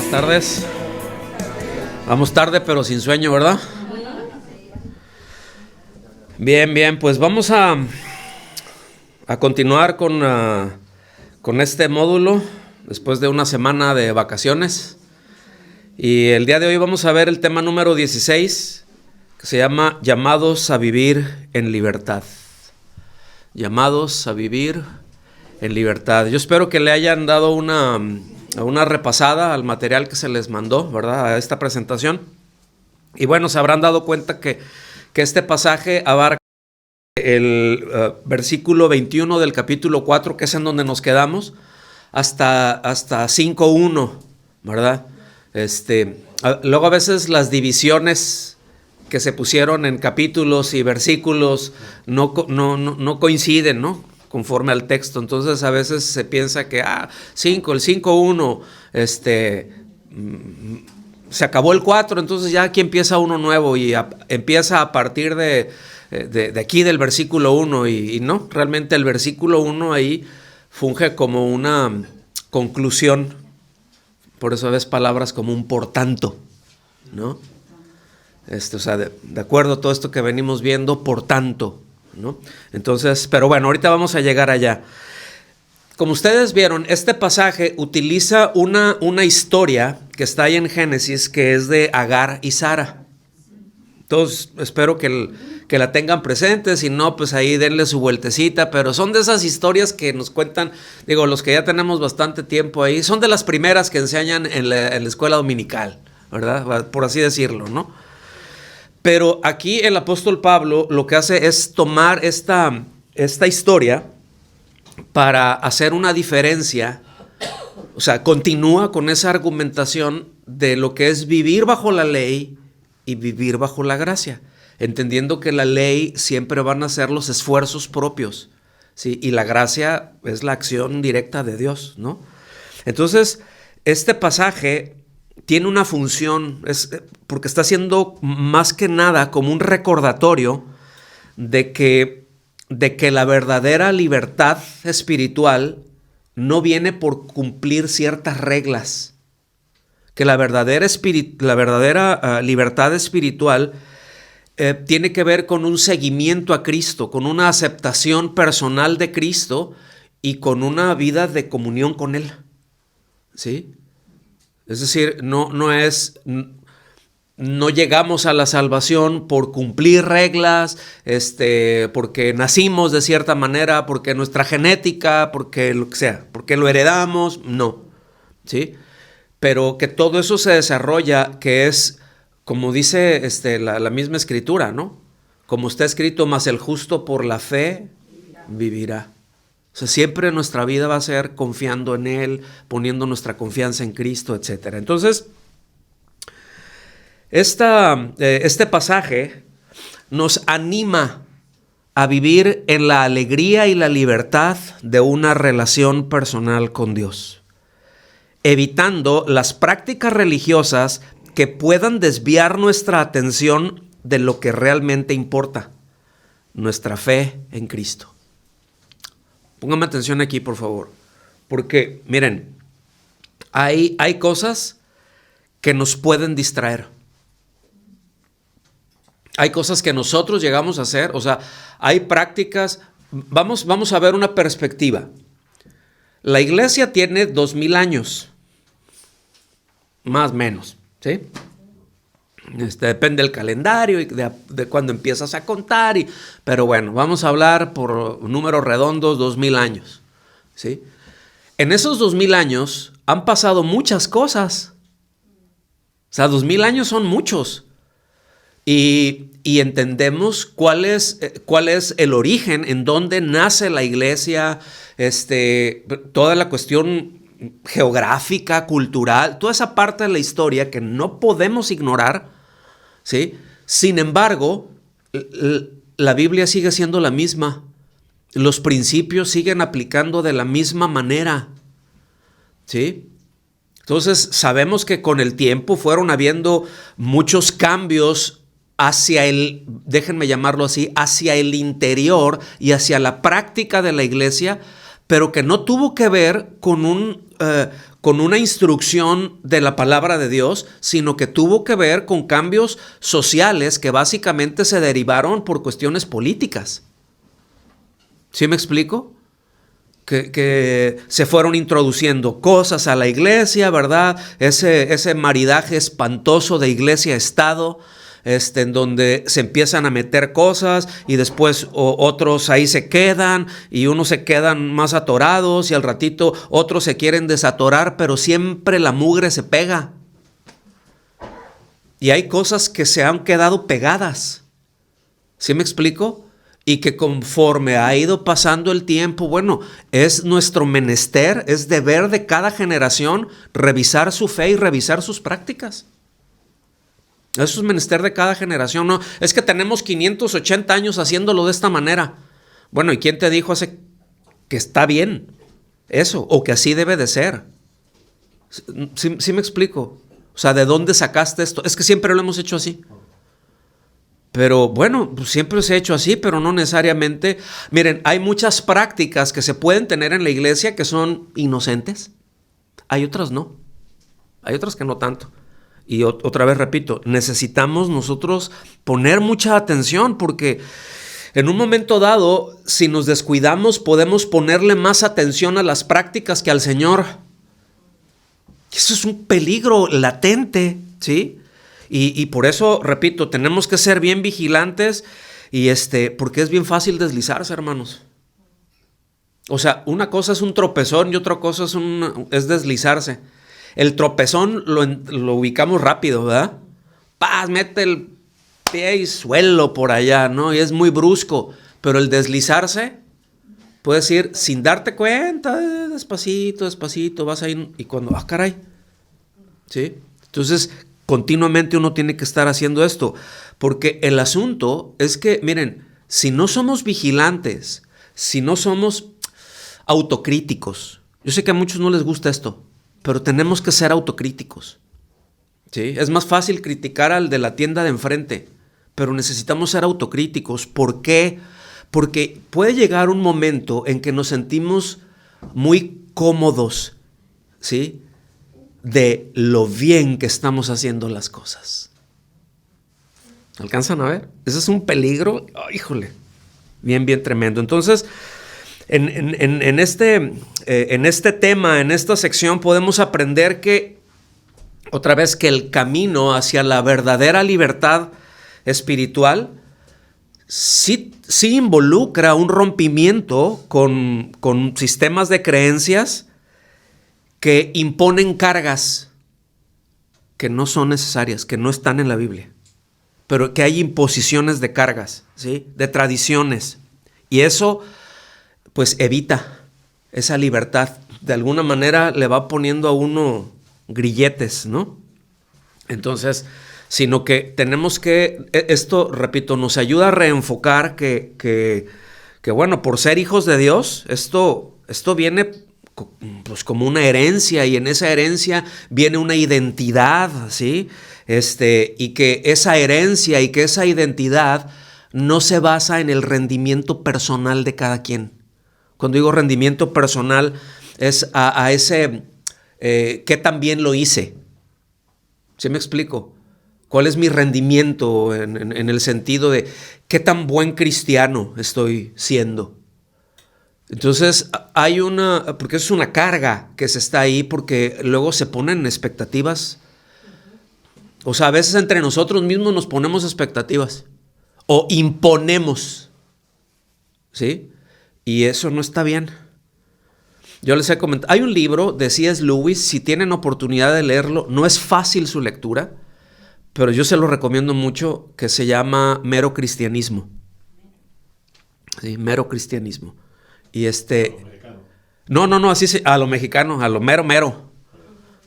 Buenas tardes. Vamos tarde pero sin sueño, ¿verdad? Bien, pues vamos a continuar con este módulo después de una semana de vacaciones. Y el día de hoy vamos a ver el tema número 16, que se llama Llamados a vivir en libertad. Llamados a vivir en libertad. Yo espero que le hayan dado una repasada al material que se les mandó, ¿verdad? A esta presentación. Y bueno, se habrán dado cuenta que este pasaje abarca el versículo 21 del capítulo 4, que es en donde nos quedamos, hasta 5.1, ¿verdad? Luego a veces las divisiones que se pusieron en capítulos y versículos no coinciden, ¿no? Conforme al texto. Entonces a veces se piensa que el 5.1, se acabó el 4, entonces ya aquí empieza uno nuevo y empieza a partir de aquí del versículo 1 y no, realmente el versículo 1 ahí funge como una conclusión. Por eso ves palabras como un por tanto, ¿no? De acuerdo a todo esto que venimos viendo, por tanto, ¿no? Entonces, pero bueno, ahorita vamos a llegar allá. Como ustedes vieron, este pasaje utiliza una historia que está ahí en Génesis, que es de Agar y Sara. Entonces, espero que la tengan presente, si no, pues ahí denle su vueltecita, pero son de esas historias que nos cuentan, los que ya tenemos bastante tiempo ahí, son de las primeras que enseñan en la escuela dominical, ¿verdad? Por así decirlo, ¿no? Pero aquí el apóstol Pablo lo que hace es tomar esta historia para hacer una diferencia, o sea, continúa con esa argumentación de lo que es vivir bajo la ley y vivir bajo la gracia, entendiendo que la ley siempre van a ser los esfuerzos propios, ¿sí? Y la gracia es la acción directa de Dios, ¿no? Entonces, este pasaje tiene una función, porque está siendo más que nada como un recordatorio de que la verdadera libertad espiritual no viene por cumplir ciertas reglas, que la verdadera libertad espiritual tiene que ver con un seguimiento a Cristo, con una aceptación personal de Cristo y con una vida de comunión con Él, ¿sí? Es decir, no llegamos a la salvación por cumplir reglas, porque nacimos de cierta manera, porque nuestra genética, porque lo que sea, porque lo heredamos, no, ¿sí? Pero que todo eso se desarrolla, que es, como dice la misma escritura, ¿no? Como está escrito, mas el justo por la fe vivirá. O sea, siempre nuestra vida va a ser confiando en Él, poniendo nuestra confianza en Cristo, etc. Entonces, este pasaje nos anima a vivir en la alegría y la libertad de una relación personal con Dios, evitando las prácticas religiosas que puedan desviar nuestra atención de lo que realmente importa, nuestra fe en Cristo. Pónganme atención aquí, por favor, porque miren, hay cosas que nos pueden distraer. Hay cosas que nosotros llegamos a hacer, o sea, hay prácticas. Vamos a ver una perspectiva. La iglesia tiene 2000 años, más o menos, ¿sí? Depende del calendario y de cuándo empiezas a contar, pero bueno, vamos a hablar por números redondos, 2000 años, ¿sí? En esos 2000 años han pasado muchas cosas. O sea, 2000 años son muchos. Y entendemos cuál es el origen, en dónde nace la iglesia, toda la cuestión geográfica, cultural, toda esa parte de la historia que no podemos ignorar, ¿sí? Sin embargo, la Biblia sigue siendo la misma. Los principios siguen aplicando de la misma manera, ¿sí? Entonces, sabemos que con el tiempo fueron habiendo muchos cambios hacia déjenme llamarlo así, hacia el interior y hacia la práctica de la iglesia, pero que no tuvo que ver con una instrucción de la palabra de Dios, sino que tuvo que ver con cambios sociales que básicamente se derivaron por cuestiones políticas. ¿Sí me explico? Que se fueron introduciendo cosas a la iglesia, ¿verdad? Ese maridaje espantoso de iglesia-estado, en donde se empiezan a meter cosas y después otros ahí se quedan y unos se quedan más atorados y al ratito otros se quieren desatorar, pero siempre la mugre se pega. Y hay cosas que se han quedado pegadas. ¿Sí me explico? Y que conforme ha ido pasando el tiempo, bueno, es nuestro menester, es deber de cada generación revisar su fe y revisar sus prácticas. Eso es menester de cada generación, ¿no? Es que tenemos 580 años haciéndolo de esta manera. Bueno, ¿y quién te dijo que está bien eso o que así debe de ser? ¿Sí me explico? O sea, ¿de dónde sacaste esto? Es que siempre lo hemos hecho así. Pero bueno, pues siempre se ha hecho así, pero no necesariamente. Miren, hay muchas prácticas que se pueden tener en la iglesia que son inocentes. Hay otras no. Hay otras que no tanto. Y otra vez repito, necesitamos nosotros poner mucha atención porque en un momento dado, si nos descuidamos, podemos ponerle más atención a las prácticas que al Señor. Eso es un peligro latente, ¿sí? Y por eso, repito, tenemos que ser bien vigilantes y porque es bien fácil deslizarse, hermanos. O sea, una cosa es un tropezón y otra cosa es deslizarse. El tropezón lo ubicamos rápido, ¿verdad? ¡Paz! Mete el pie y suelo por allá, ¿no? Y es muy brusco. Pero el deslizarse, puedes ir sin darte cuenta, despacito, despacito, vas ahí y cuando, ¡ah, caray! ¿Sí? Entonces, continuamente uno tiene que estar haciendo esto, porque el asunto es que, miren, si no somos vigilantes, si no somos autocríticos, yo sé que a muchos no les gusta esto, pero tenemos que ser autocríticos, ¿sí? Es más fácil criticar al de la tienda de enfrente, pero necesitamos ser autocríticos. ¿Por qué? Porque puede llegar un momento en que nos sentimos muy cómodos, ¿sí?, de lo bien que estamos haciendo las cosas. ¿Alcanzan a ver? Ese es un peligro, oh, híjole, bien tremendo. Entonces, en este tema, en esta sección, podemos aprender que, otra vez, que el camino hacia la verdadera libertad espiritual sí involucra un rompimiento con sistemas de creencias que imponen cargas que no son necesarias, que no están en la Biblia, pero que hay imposiciones de cargas, ¿sí?, de tradiciones, y eso pues evita esa libertad. De alguna manera le va poniendo a uno grilletes, ¿no? Entonces, sino que tenemos que, esto, repito, nos ayuda a reenfocar que bueno, por ser hijos de Dios, esto viene pues como una herencia, y en esa herencia viene una identidad, ¿sí? Y que esa herencia y que esa identidad no se basa en el rendimiento personal de cada quien. Cuando digo rendimiento personal es a ese qué tan bien lo hice. ¿Sí me explico? ¿Cuál es mi rendimiento en el sentido de qué tan buen cristiano estoy siendo? Entonces porque es una carga que se está ahí, porque luego se ponen expectativas. O sea, a veces entre nosotros mismos nos ponemos expectativas o imponemos, ¿sí? Y eso no está bien. Yo les he comentado, hay un libro de C.S. Lewis, si tienen oportunidad de leerlo, no es fácil su lectura, pero yo se lo recomiendo mucho, que se llama Mero Cristianismo. Sí, Mero Cristianismo. Y no, así a lo mexicano, a lo mero.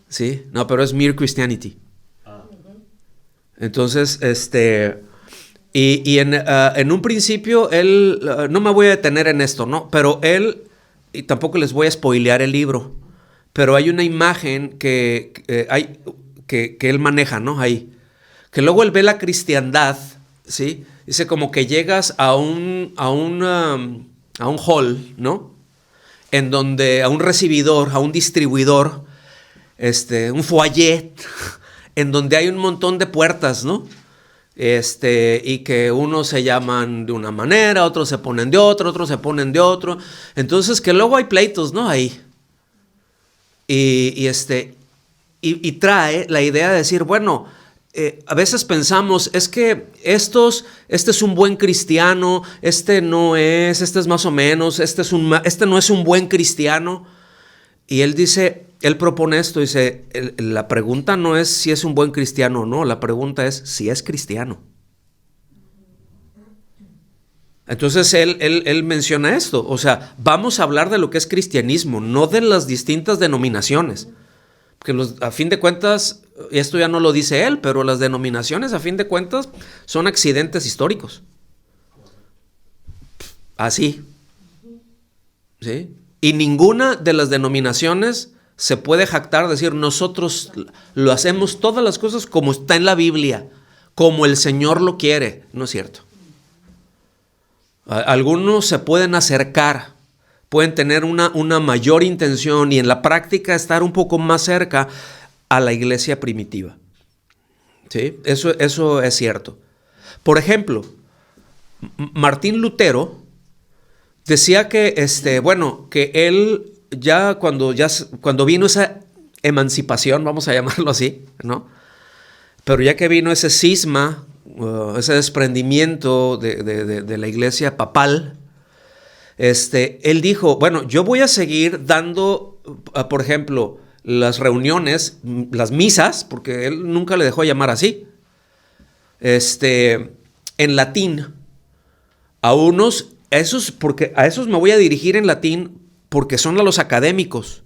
Sí, no, pero es Mere Christianity. Entonces, y en un principio él, no me voy a detener en esto, ¿no? Pero él, y tampoco les voy a spoilear el libro, pero hay una imagen que él maneja, ¿no? Ahí, que luego él ve la cristiandad, ¿sí? Dice como que llegas a un hall, ¿no? en donde a un recibidor, a un distribuidor, un foyer, en donde hay un montón de puertas, ¿no? Y que unos se llaman de una manera, otros se ponen de otra, otros se ponen de otro. Entonces que luego hay pleitos, ¿no? Ahí. Y trae la idea de decir, bueno, a veces pensamos, es que este es un buen cristiano, este es más o menos, este no es un buen cristiano. Y él propone esto, dice, la pregunta no es si es un buen cristiano o no, la pregunta es si es cristiano. Entonces él menciona esto, o sea, vamos a hablar de lo que es cristianismo, no de las distintas denominaciones. Que a fin de cuentas, esto ya no lo dice él, pero las denominaciones a fin de cuentas son accidentes históricos. Así. ¿Sí? Y ninguna de las denominaciones se puede jactar, decir, nosotros lo hacemos todas las cosas como está en la Biblia, como el Señor lo quiere. No es cierto. Algunos se pueden acercar, pueden tener una mayor intención y en la práctica estar un poco más cerca a la iglesia primitiva. ¿Sí? Eso es cierto. Por ejemplo, Martín Lutero decía que, que él cuando vino esa emancipación, vamos a llamarlo así, ¿no? Pero ya que vino ese cisma, ese desprendimiento de la iglesia papal, él dijo, bueno, yo voy a seguir dando, por ejemplo, las reuniones, las misas, porque él nunca le dejó llamar así, en latín, a esos me voy a dirigir en latín porque son a los académicos,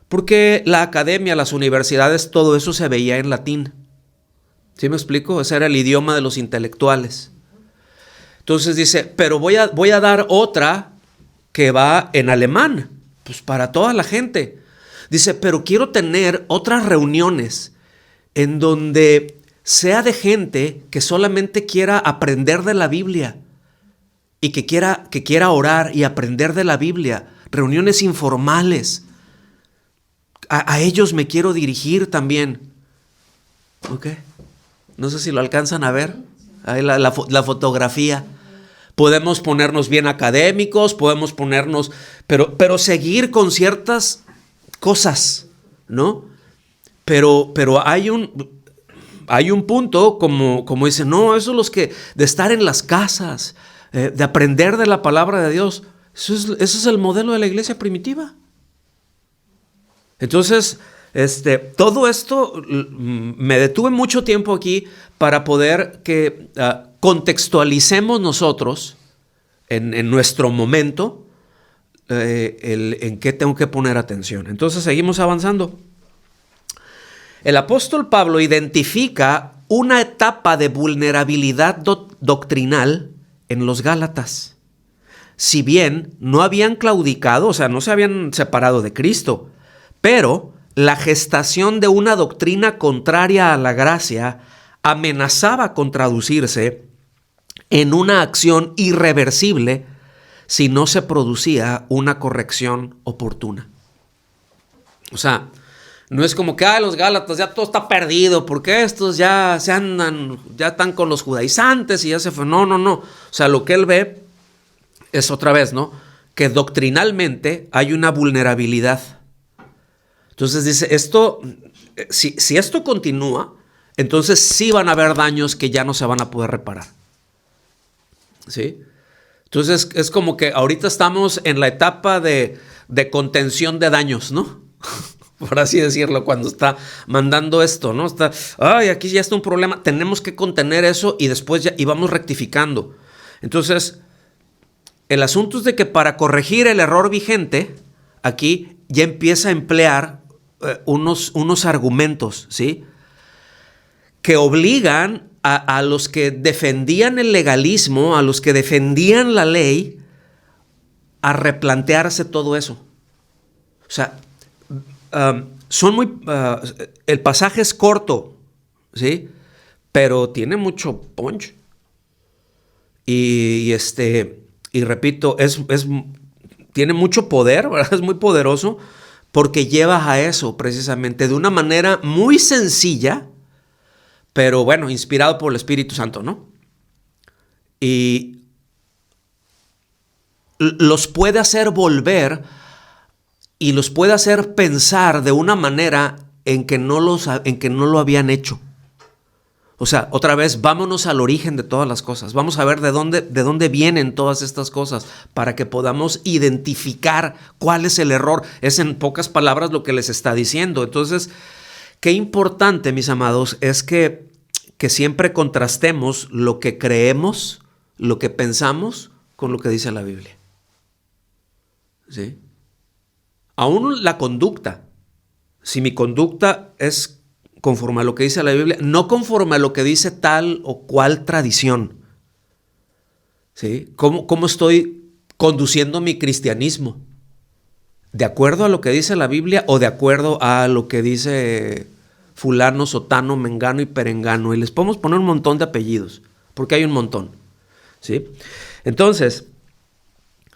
porque la academia, las universidades, todo eso se veía en latín. ¿Sí me explico? Ese era el idioma de los intelectuales. Entonces dice, pero voy a dar otra que va en alemán, pues para toda la gente. Dice, pero quiero tener otras reuniones en donde sea de gente que solamente quiera aprender de la Biblia y que quiera orar y aprender de la Biblia. Reuniones informales. A ellos me quiero dirigir también. ¿Ok? No sé si lo alcanzan a ver. Ahí la fotografía. Podemos ponernos bien académicos, podemos ponernos, pero seguir con ciertas cosas, ¿no? Pero hay un punto como dicen, no, eso es los que, de estar en las casas, de aprender de la palabra de Dios. Ese es el modelo de la iglesia primitiva. Entonces, todo esto me detuve mucho tiempo aquí para poder que contextualicemos nosotros en nuestro momento en qué tengo que poner atención. Entonces seguimos avanzando. El apóstol Pablo identifica una etapa de vulnerabilidad doctrinal en los Gálatas. Si bien no habían claudicado, o sea, no se habían separado de Cristo, pero la gestación de una doctrina contraria a la gracia amenazaba con traducirse en una acción irreversible si no se producía una corrección oportuna. O sea, no es como que los Gálatas ya todo está perdido porque estos ya están con los judaizantes y ya se fue. No. O sea, lo que él ve es otra vez, ¿no? Que doctrinalmente hay una vulnerabilidad. Entonces dice, si esto continúa, entonces sí van a haber daños que ya no se van a poder reparar. ¿Sí? Entonces es como que ahorita estamos en la etapa de contención de daños, ¿no? Por así decirlo, cuando está mandando esto, ¿no? Aquí ya está un problema, tenemos que contener eso y después y vamos rectificando. Entonces, el asunto es de que para corregir el error vigente, aquí ya empieza a emplear unos argumentos, ¿sí? Que obligan a los que defendían el legalismo, a los que defendían la ley, a replantearse todo eso. O sea, el pasaje es corto, ¿sí? Pero tiene mucho punch. Y repito, tiene mucho poder, ¿verdad? Es muy poderoso porque lleva a eso precisamente de una manera muy sencilla, pero bueno, inspirado por el Espíritu Santo, ¿no? Y los puede hacer volver y los puede hacer pensar de una manera en que no lo habían hecho. O sea, otra vez, vámonos al origen de todas las cosas. Vamos a ver de dónde vienen todas estas cosas para que podamos identificar cuál es el error. Es en pocas palabras lo que les está diciendo. Entonces, qué importante, mis amados, es que siempre contrastemos lo que creemos, lo que pensamos, con lo que dice la Biblia. ¿Sí? Aún la conducta. Si mi conducta es conforme a lo que dice la Biblia, no conforme a lo que dice tal o cual tradición. ¿Sí? ¿Cómo estoy conduciendo mi cristianismo? ¿De acuerdo a lo que dice la Biblia o de acuerdo a lo que dice fulano, sotano, mengano y perengano? Y les podemos poner un montón de apellidos, porque hay un montón. ¿Sí? Entonces,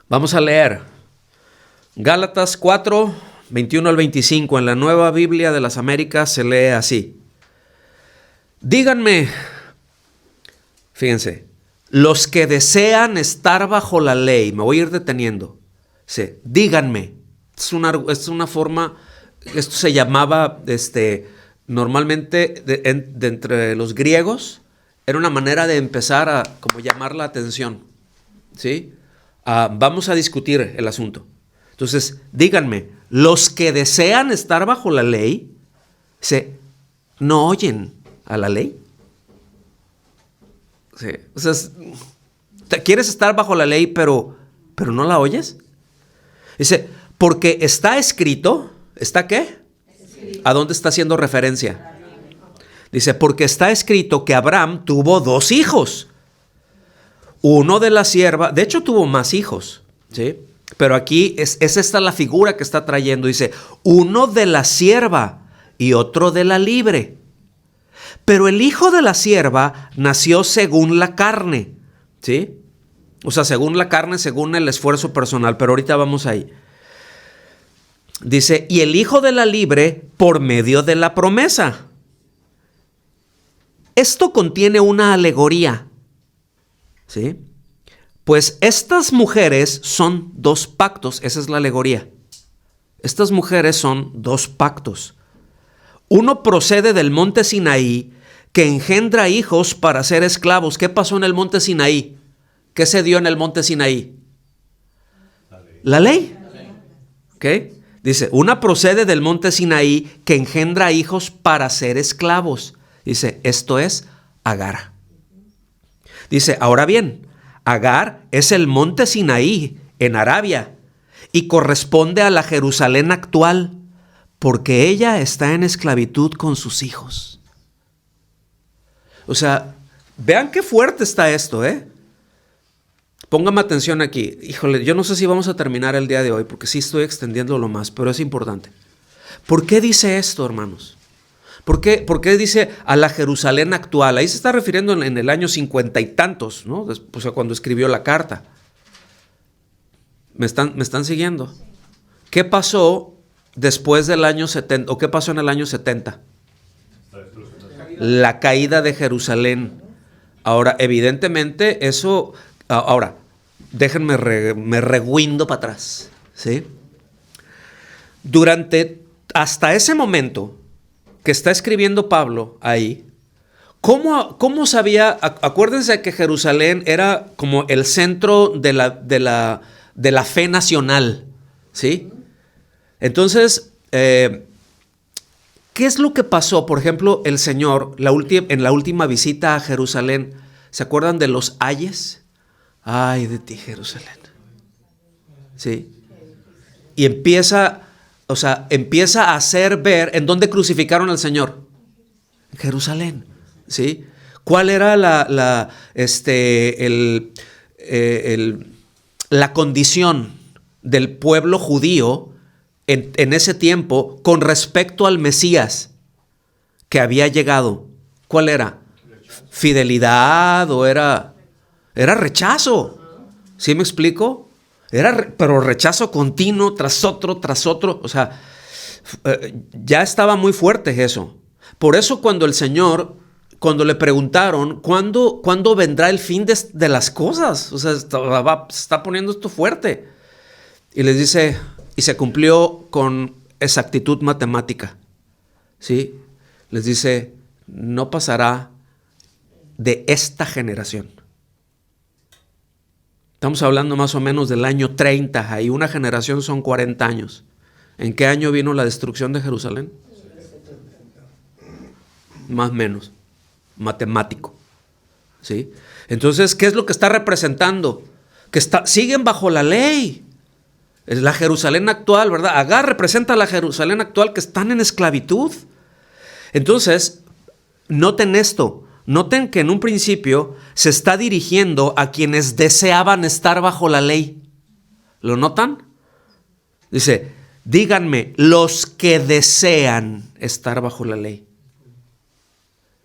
vamos a leer Gálatas 4, 21 al 25, en la Nueva Biblia de las Américas se lee así. Díganme, fíjense, los que desean estar bajo la ley, me voy a ir deteniendo, sí, díganme, es una forma, esto se llamaba, normalmente de entre los griegos, era una manera de empezar a como llamar la atención, ¿sí? Vamos a discutir el asunto. Entonces, díganme, los que desean estar bajo la ley, ¿no oyen a la ley? Sí. O sea, ¿quieres estar bajo la ley, pero no la oyes? Dice, porque está escrito, ¿está qué? ¿A dónde está haciendo referencia? Dice, porque está escrito que Abraham tuvo 2 hijos. Uno de la sierva, de hecho tuvo más hijos, ¿sí? Pero aquí es esta la figura que está trayendo. Dice, uno de la sierva y otro de la libre. Pero el hijo de la sierva nació según la carne, ¿sí? O sea, según la carne, según el esfuerzo personal. Pero ahorita vamos ahí. Dice, y el hijo de la libre por medio de la promesa. Esto contiene una alegoría, ¿sí? Pues estas mujeres son 2 pactos, esa es la alegoría. Estas mujeres son 2 pactos. Uno procede del monte Sinaí, que engendra hijos para ser esclavos. ¿Qué pasó en el monte Sinaí? ¿Qué se dio en el monte Sinaí? La ley. ¿Ok? Dice, una procede del monte Sinaí, que engendra hijos para ser esclavos. Dice, esto es Agar. Dice, ahora bien, Agar es el monte Sinaí en Arabia y corresponde a la Jerusalén actual porque ella está en esclavitud con sus hijos. O sea, vean qué fuerte está esto, ¿eh? Póngame atención aquí. Híjole, yo no sé si vamos a terminar el día de hoy porque sí estoy extendiéndolo más, pero es importante. ¿Por qué dice esto, hermanos? ¿Por qué dice a la Jerusalén actual? Ahí se está refiriendo en el año 50 y tantos, ¿no? O sea, cuando escribió la carta. ¿Me están siguiendo? ¿Qué pasó después del año 70? ¿O qué pasó en el año 70? La caída de Jerusalén. Ahora, evidentemente, eso... Ahora, déjenme me rewindo para atrás, ¿sí? Hasta ese momento que está escribiendo Pablo ahí, ¿cómo sabía? Acuérdense que Jerusalén era como el centro de la fe nacional, ¿sí? Entonces, ¿qué es lo que pasó? Por ejemplo, el Señor, en la última visita a Jerusalén, ¿se acuerdan de los ayes? Ay de ti, Jerusalén. ¿Sí? Y empieza a hacer ver en dónde crucificaron al Señor. En Jerusalén, ¿sí? ¿Cuál era la condición del pueblo judío en ese tiempo con respecto al Mesías que había llegado? ¿Cuál era? ¿Fidelidad o era rechazo? ¿Sí me explico? Pero rechazo continuo tras otro, tras otro. O sea, ya estaba muy fuerte eso. Por eso cuando el Señor, cuando le preguntaron, ¿cuándo vendrá el fin de las cosas? O sea, se está poniendo esto fuerte. Y les dice, y se cumplió con exactitud matemática. ¿Sí? Les dice, no pasará de esta generación. Estamos hablando más o menos del año 30, ahí una generación son 40 años. ¿En qué año vino la destrucción de Jerusalén? Más o menos, matemático. ¿Sí? Entonces, ¿qué es lo que está representando? Que siguen bajo la ley. Es la Jerusalén actual, ¿verdad? Agar representa a la Jerusalén actual que están en esclavitud. Entonces, noten esto. Noten que en un principio se está dirigiendo a quienes deseaban estar bajo la ley. ¿Lo notan? Dice, díganme, los que desean estar bajo la ley.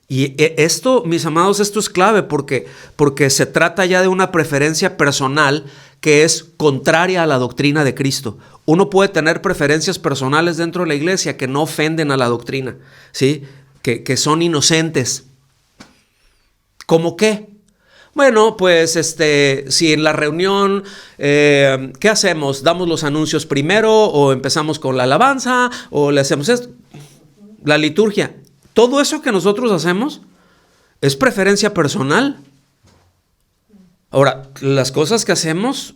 Y esto, mis amados, esto es clave porque se trata ya de una preferencia personal que es contraria a la doctrina de Cristo. Uno puede tener preferencias personales dentro de la iglesia que no ofenden a la doctrina, ¿sí? Que son inocentes. ¿Cómo qué? Bueno, pues si en la reunión, ¿qué hacemos? ¿Damos los anuncios primero o empezamos con la alabanza o le hacemos esto? La liturgia. Todo eso que nosotros hacemos es preferencia personal. Ahora, las cosas que hacemos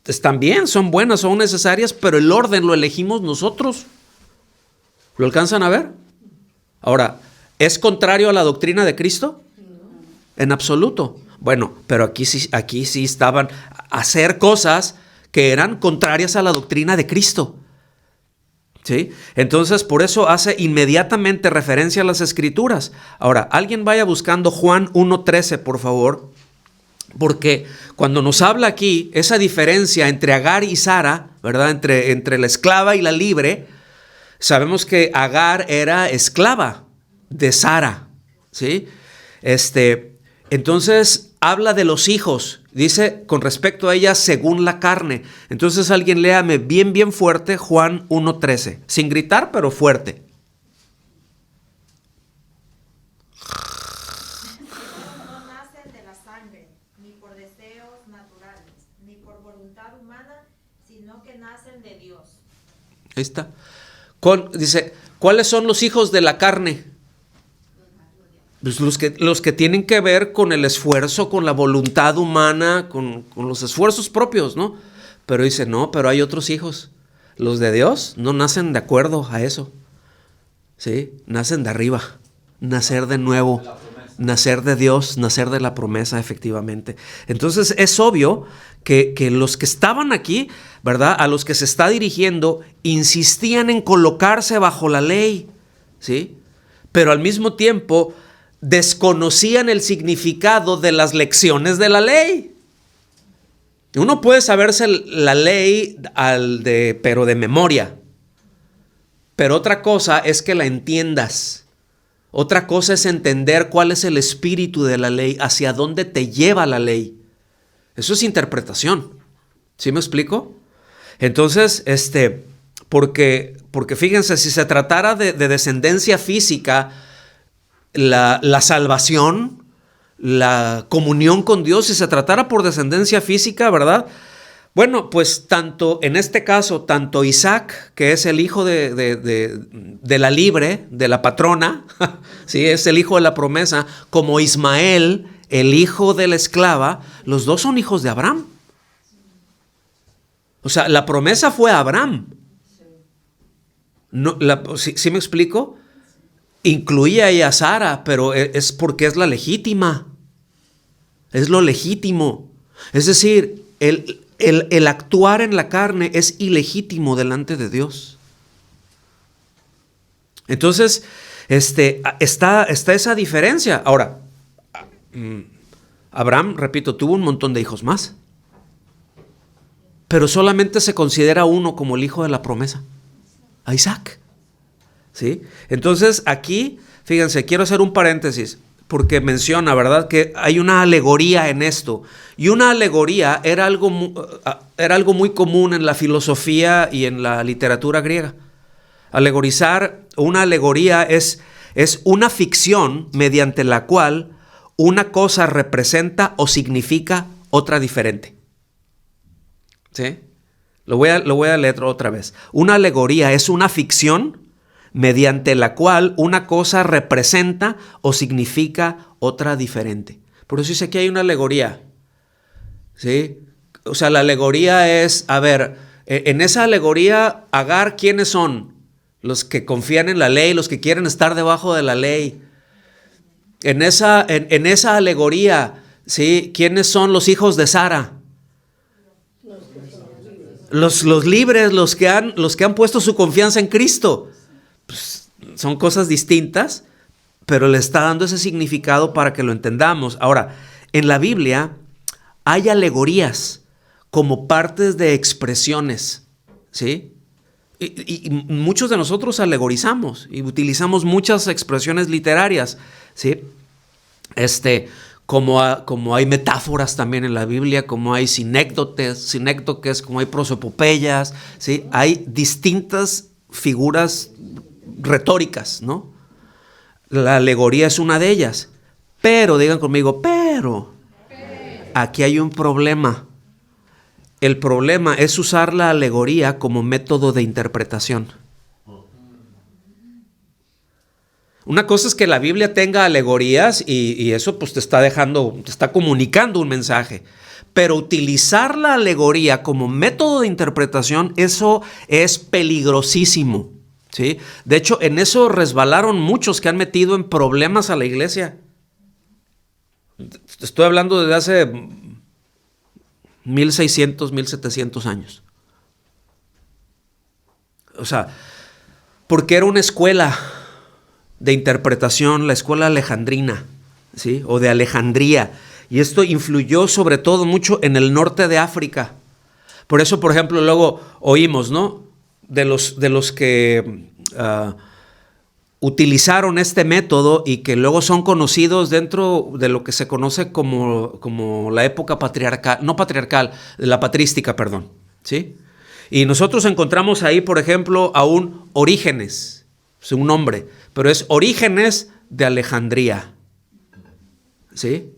están bien, son buenas, son necesarias, pero el orden lo elegimos nosotros. ¿Lo alcanzan a ver? Ahora, ¿es contrario a la doctrina de Cristo? En absoluto. Bueno, pero aquí sí estaban a hacer cosas que eran contrarias a la doctrina de Cristo. ¿Sí? Entonces, por eso hace inmediatamente referencia a las Escrituras. Ahora, alguien vaya buscando Juan 1:13, por favor, porque cuando nos habla aquí esa diferencia entre Agar y Sara, ¿verdad? Entre la esclava y la libre, sabemos que Agar era esclava de Sara, ¿sí? Entonces habla de los hijos, dice con respecto a ella según la carne. Entonces alguien léame bien fuerte Juan 1:13, sin gritar pero fuerte. No nacen de la sangre, ni por deseos naturales, ni por voluntad humana, sino que nacen de Dios. Ahí está. Dice, ¿cuáles son los hijos de la carne? Pues los que tienen que ver con el esfuerzo, con la voluntad humana, con los esfuerzos propios, ¿no? Pero dice, no, pero hay otros hijos. Los de Dios no nacen de acuerdo a eso. ¿Sí? Nacen de arriba. Nacer de nuevo. Nacer de Dios, nacer de la promesa, efectivamente. Entonces es obvio que los que estaban aquí, ¿verdad? A los que se está dirigiendo, insistían en colocarse bajo la ley, ¿sí? Pero al mismo tiempo desconocían el significado de las lecciones de la ley. Uno puede saberse la ley pero de memoria. Pero otra cosa es que la entiendas. Otra cosa es entender cuál es el espíritu de la ley, hacia dónde te lleva la ley. Eso es interpretación. ¿Sí me explico? Entonces, porque fíjense, si se tratara de descendencia física, la salvación, la comunión con Dios, si se tratara por descendencia física, ¿verdad? Bueno, pues en este caso, tanto Isaac, que es el hijo de la libre, de la patrona, ¿sí? Es el hijo de la promesa, como Ismael, el hijo de la esclava, los dos son hijos de Abraham. O sea, la promesa fue a Abraham. No, ¿sí me explico? Incluía ahí a Sara, pero es porque es la legítima. Es lo legítimo. Es decir, el actuar en la carne es ilegítimo delante de Dios. Entonces, está esa diferencia. Ahora, Abraham, repito, tuvo un montón de hijos más. Pero solamente se considera uno como el hijo de la promesa, a Isaac. ¿Sí? Entonces aquí, fíjense, quiero hacer un paréntesis. porque menciona, ¿verdad?, que hay una alegoría en esto. Y una alegoría era algo muy común en la filosofía y en la literatura griega. Alegorizar, una alegoría es una ficción mediante la cual una cosa representa o significa otra diferente. ¿Sí? Lo voy a leer otra vez. Una alegoría es una ficción mediante la cual una cosa representa o significa otra diferente. Por eso dice que hay una alegoría. ¿Sí? O sea, la alegoría es, a ver, en esa alegoría, Agar, ¿quiénes son? Los que confían en la ley, los que quieren estar debajo de la ley. En esa alegoría, ¿sí?, ¿quiénes son los hijos de Sara? Los libres, los que han puesto su confianza en Cristo. Pues, son cosas distintas, pero le está dando ese significado para que lo entendamos. Ahora, en la Biblia hay alegorías como partes de expresiones, ¿sí? Y muchos de nosotros alegorizamos y utilizamos muchas expresiones literarias, ¿sí? Como hay metáforas también en la Biblia, como hay sinécdoques, como hay prosopopeyas, ¿sí? Hay distintas figuras retóricas, ¿no? La alegoría es una de ellas. Pero, digan conmigo, aquí hay un problema. El problema es usar la alegoría como método de interpretación. Una cosa es que la Biblia tenga alegorías y eso pues te está comunicando un mensaje. Pero utilizar la alegoría como método de interpretación, eso es peligrosísimo, ¿sí? De hecho, en eso resbalaron muchos que han metido en problemas a la iglesia. Estoy hablando desde hace 1600, 1700 años. O sea, porque era una escuela de interpretación, la escuela alejandrina, ¿sí?, o de Alejandría. Y esto influyó sobre todo mucho en el norte de África. Por eso, por ejemplo, luego oímos, ¿no?, de los que utilizaron este método y que luego son conocidos dentro de lo que se conoce como la época la patrística, perdón, ¿sí? Y nosotros encontramos ahí, por ejemplo, a un Orígenes, es un nombre, pero es Orígenes de Alejandría, ¿sí?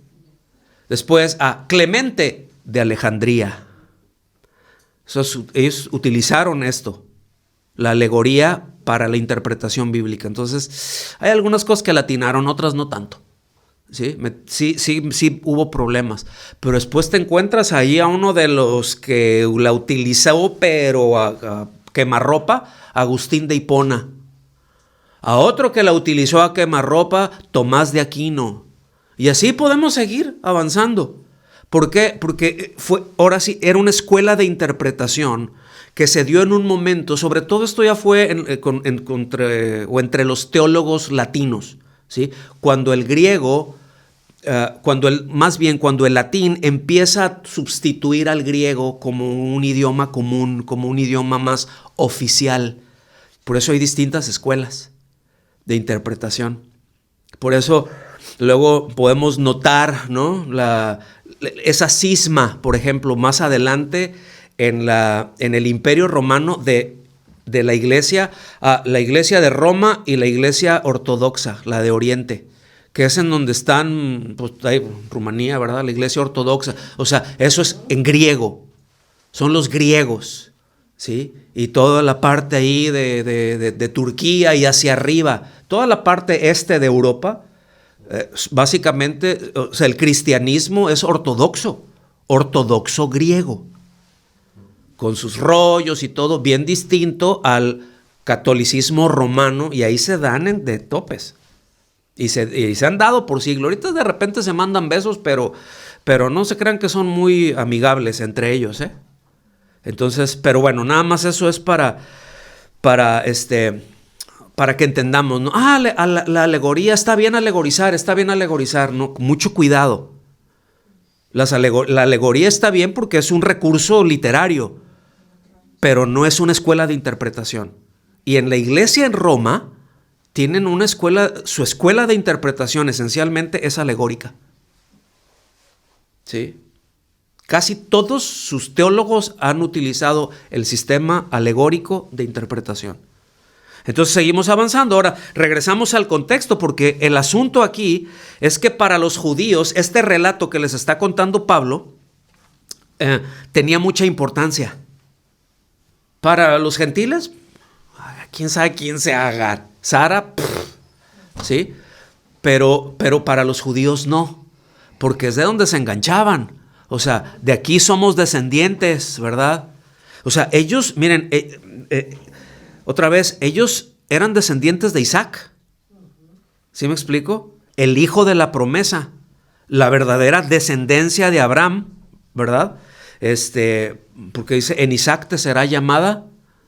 Después a Clemente de Alejandría. Ellos utilizaron esto, la alegoría para la interpretación bíblica. Entonces, hay algunas cosas que latinaron, otras no tanto. Sí hubo problemas. Pero después te encuentras ahí a uno de los que la utilizó, pero a quemarropa, Agustín de Hipona. A otro que la utilizó a quemarropa, Tomás de Aquino. Y así podemos seguir avanzando. ¿Por qué? Porque ahora sí, era una escuela de interpretación que se dio en un momento, sobre todo esto ya fue entre los teólogos latinos, ¿sí? Cuando el griego, cuando el latín empieza a sustituir al griego como un idioma común, como un idioma más oficial. Por eso hay distintas escuelas de interpretación. Por eso luego podemos notar, ¿no?, esa cisma, por ejemplo, más adelante en el Imperio Romano de la iglesia de Roma y la iglesia ortodoxa, la de Oriente, que es en donde están, pues, hay Rumanía, ¿verdad?, la iglesia ortodoxa. O sea, eso es en griego, son los griegos, ¿sí? Y toda la parte ahí de Turquía y hacia arriba, toda la parte este de Europa, básicamente, o sea, el cristianismo es ortodoxo griego, con sus rollos y todo, bien distinto al catolicismo romano, y ahí se dan de topes. Y se han dado por siglos. Ahorita de repente se mandan besos, pero no se crean que son muy amigables entre ellos, ¿eh? Entonces, pero bueno, nada más eso es para que entendamos, ¿no? La alegoría, está bien alegorizar, ¿no? Mucho cuidado. La alegoría está bien porque es un recurso literario, pero no es una escuela de interpretación. Y en la iglesia en Roma tienen una escuela, su escuela de interpretación esencialmente es alegórica. ¿Sí? Casi todos sus teólogos han utilizado el sistema alegórico de interpretación. Entonces seguimos avanzando. Ahora regresamos al contexto, porque el asunto aquí es que para los judíos este relato que les está contando Pablo tenía mucha importancia. Para los gentiles, quién sabe quién se haga. Sara, ¿sí? Pero para los judíos no, porque es de donde se enganchaban. O sea, de aquí somos descendientes, ¿verdad? O sea, ellos, miren, otra vez, ellos eran descendientes de Isaac. ¿Sí me explico? El hijo de la promesa, la verdadera descendencia de Abraham, ¿verdad? Porque dice, en Isaac te será llamada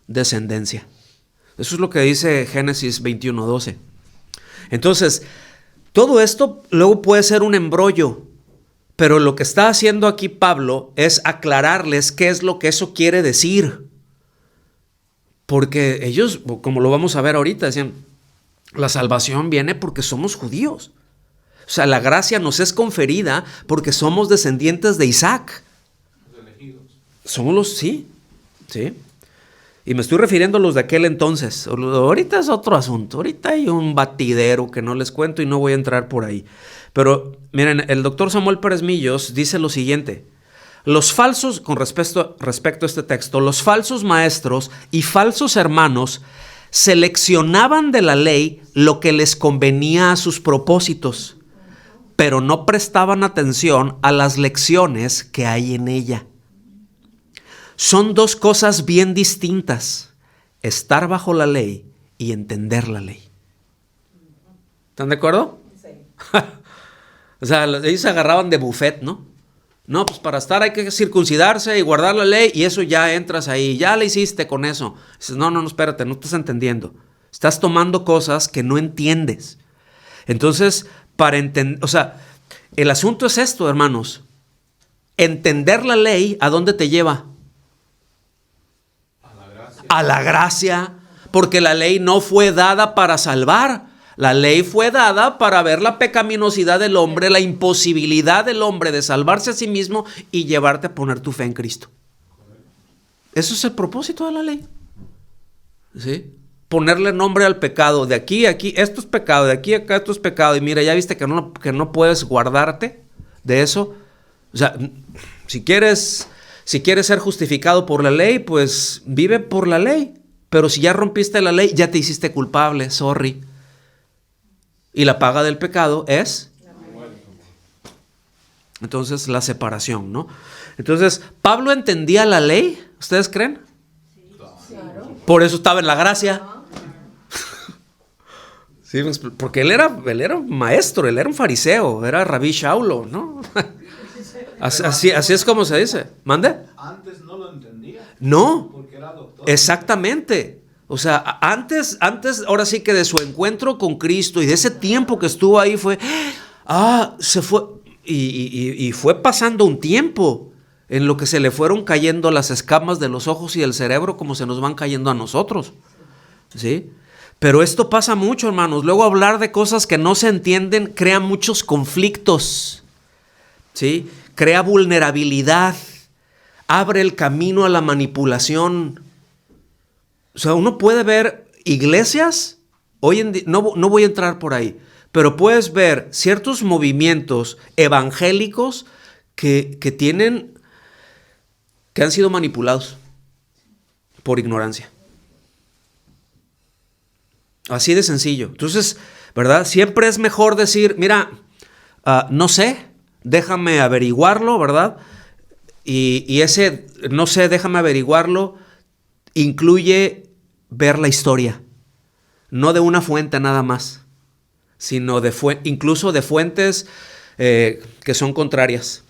descendencia. Eso es lo que dice Génesis 21:12. Entonces, todo esto luego puede ser un embrollo, pero lo que está haciendo aquí Pablo es aclararles qué es lo que eso quiere decir. Porque ellos, como lo vamos a ver ahorita, decían, la salvación viene porque somos judíos. O sea, la gracia nos es conferida porque somos descendientes de Isaac. Los elegidos. Somos los, sí. Y me estoy refiriendo a los de aquel entonces. Ahorita es otro asunto. Ahorita hay un batidero que no les cuento y no voy a entrar por ahí. Pero miren, el doctor Samuel Pérez Millos dice lo siguiente. Los falsos, con respecto a este texto, los falsos maestros y falsos hermanos seleccionaban de la ley lo que les convenía a sus propósitos, pero no prestaban atención a las lecciones que hay en ella. Son dos cosas bien distintas: estar bajo la ley y entender la ley. ¿Están de acuerdo? Sí. O sea, ellos se agarraban de buffet, ¿no? No, pues para estar hay que circuncidarse y guardar la ley, y eso ya entras ahí, ya le hiciste con eso. Dices, no, espérate, no estás entendiendo. Estás tomando cosas que no entiendes. Entonces, para entender, o sea, el asunto es esto, hermanos. Entender la ley, ¿a dónde te lleva? A la gracia, porque la ley no fue dada para salvar. La ley fue dada para ver la pecaminosidad del hombre, la imposibilidad del hombre de salvarse a sí mismo y llevarte a poner tu fe en Cristo. Eso es el propósito de la ley. ¿Sí? Ponerle nombre al pecado. De aquí a aquí, esto es pecado. De aquí a acá, esto es pecado. Y mira, ya viste que no puedes guardarte de eso. O sea, si quieres ser justificado por la ley, pues vive por la ley. Pero si ya rompiste la ley, ya te hiciste culpable. Sorry. Y la paga del pecado es, entonces, la separación, ¿no? Entonces, ¿Pablo entendía la ley? ¿Ustedes creen? Sí, claro. Por eso estaba en la gracia. Sí, porque él era un maestro, él era un fariseo, era Rabí Shaulo, ¿no? Así es como se dice. ¿Mande? Antes no lo entendía. No. Porque era doctor. Exactamente. O sea, antes, ahora sí que de su encuentro con Cristo y de ese tiempo que estuvo ahí se fue, y fue pasando un tiempo en lo que se le fueron cayendo las escamas de los ojos y del cerebro como se nos van cayendo a nosotros, ¿sí? Pero esto pasa mucho, hermanos. Luego hablar de cosas que no se entienden crea muchos conflictos, ¿sí? Crea vulnerabilidad, abre el camino a la manipulación. O sea, uno puede ver iglesias, hoy en día, no voy a entrar por ahí, pero puedes ver ciertos movimientos evangélicos que han sido manipulados por ignorancia. Así de sencillo. Entonces, ¿verdad? Siempre es mejor decir, mira, no sé, déjame averiguarlo, ¿verdad? Y ese, no sé, déjame averiguarlo, incluye ver la historia, no de una fuente nada más, sino incluso de fuentes que son contrarias,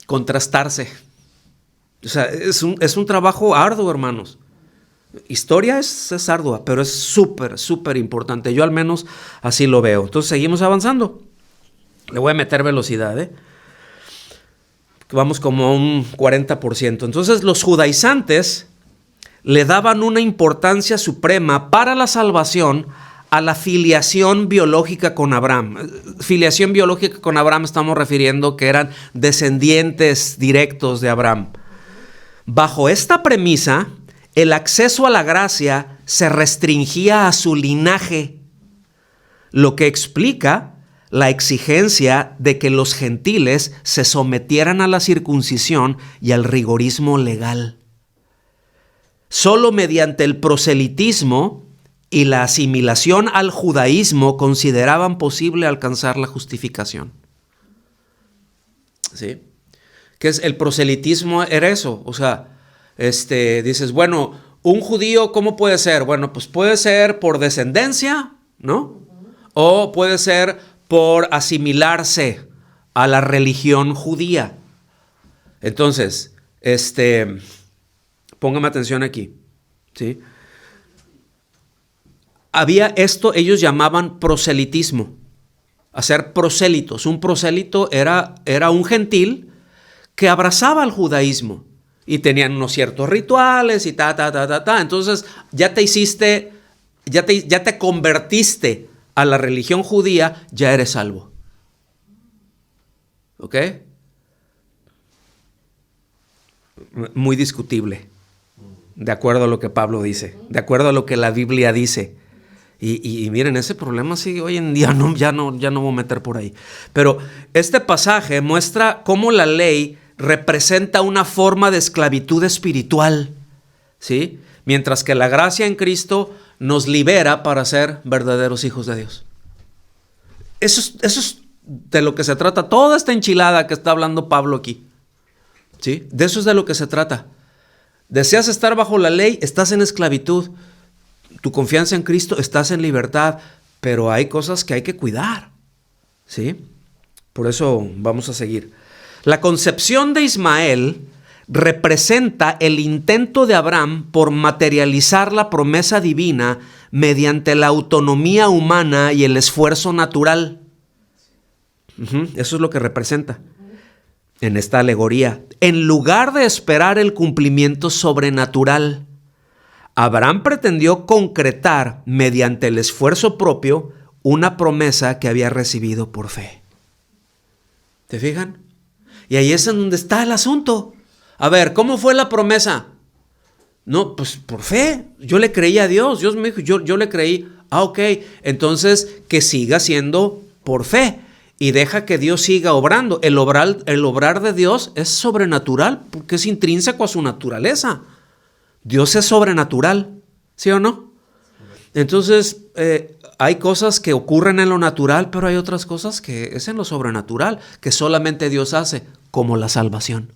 contrastarse. O sea, es un trabajo arduo, hermanos. Historia es ardua, pero es súper importante. Yo al menos así lo veo. Entonces seguimos avanzando. Le voy a meter velocidad, Vamos como a un 40%. Entonces los judaizantes le daban una importancia suprema para la salvación a la filiación biológica con Abraham. Filiación biológica con Abraham estamos refiriendo que eran descendientes directos de Abraham. Bajo esta premisa, el acceso a la gracia se restringía a su linaje, lo que explica la exigencia de que los gentiles se sometieran a la circuncisión y al rigorismo legal. Solo mediante el proselitismo y la asimilación al judaísmo consideraban posible alcanzar la justificación. ¿Sí? ¿Qué es el proselitismo? Era eso. O sea, dices, bueno, un judío, ¿cómo puede ser? Bueno, pues puede ser por descendencia, ¿no? O puede ser por asimilarse a la religión judía. Entonces, póngame atención aquí, ¿sí? Había esto, ellos llamaban proselitismo, hacer prosélitos. Un prosélito era un gentil que abrazaba al judaísmo y tenían unos ciertos rituales y Entonces ya te convertiste a la religión judía, ya eres salvo. ¿Ok? Muy discutible, de acuerdo a lo que Pablo dice, de acuerdo a lo que la Biblia dice. Y miren, ese problema sí hoy en día ya no voy a meter por ahí. Pero este pasaje muestra cómo la ley representa una forma de esclavitud espiritual, ¿sí? Mientras que la gracia en Cristo nos libera para ser verdaderos hijos de Dios. Eso es de lo que se trata. Toda esta enchilada que está hablando Pablo aquí, ¿sí? De eso es de lo que se trata. Deseas estar bajo la ley, estás en esclavitud. Tu confianza en Cristo, estás en libertad, pero hay cosas que hay que cuidar, ¿sí? Por eso vamos a seguir. La concepción de Ismael representa el intento de Abraham por materializar la promesa divina mediante la autonomía humana y el esfuerzo natural. Eso es lo que representa en esta alegoría. En lugar de esperar el cumplimiento sobrenatural, Abraham pretendió concretar mediante el esfuerzo propio una promesa que había recibido por fe. ¿Te fijan? Y ahí es en donde está el asunto. A ver, ¿cómo fue la promesa? No, pues por fe. Yo le creí a Dios. Dios me dijo, yo le creí. Ok, entonces que siga siendo por fe. Y deja que Dios siga obrando. El obrar de Dios es sobrenatural porque es intrínseco a su naturaleza. Dios es sobrenatural, ¿sí o no? Entonces, hay cosas que ocurren en lo natural, pero hay otras cosas que es en lo sobrenatural, que solamente Dios hace, como la salvación,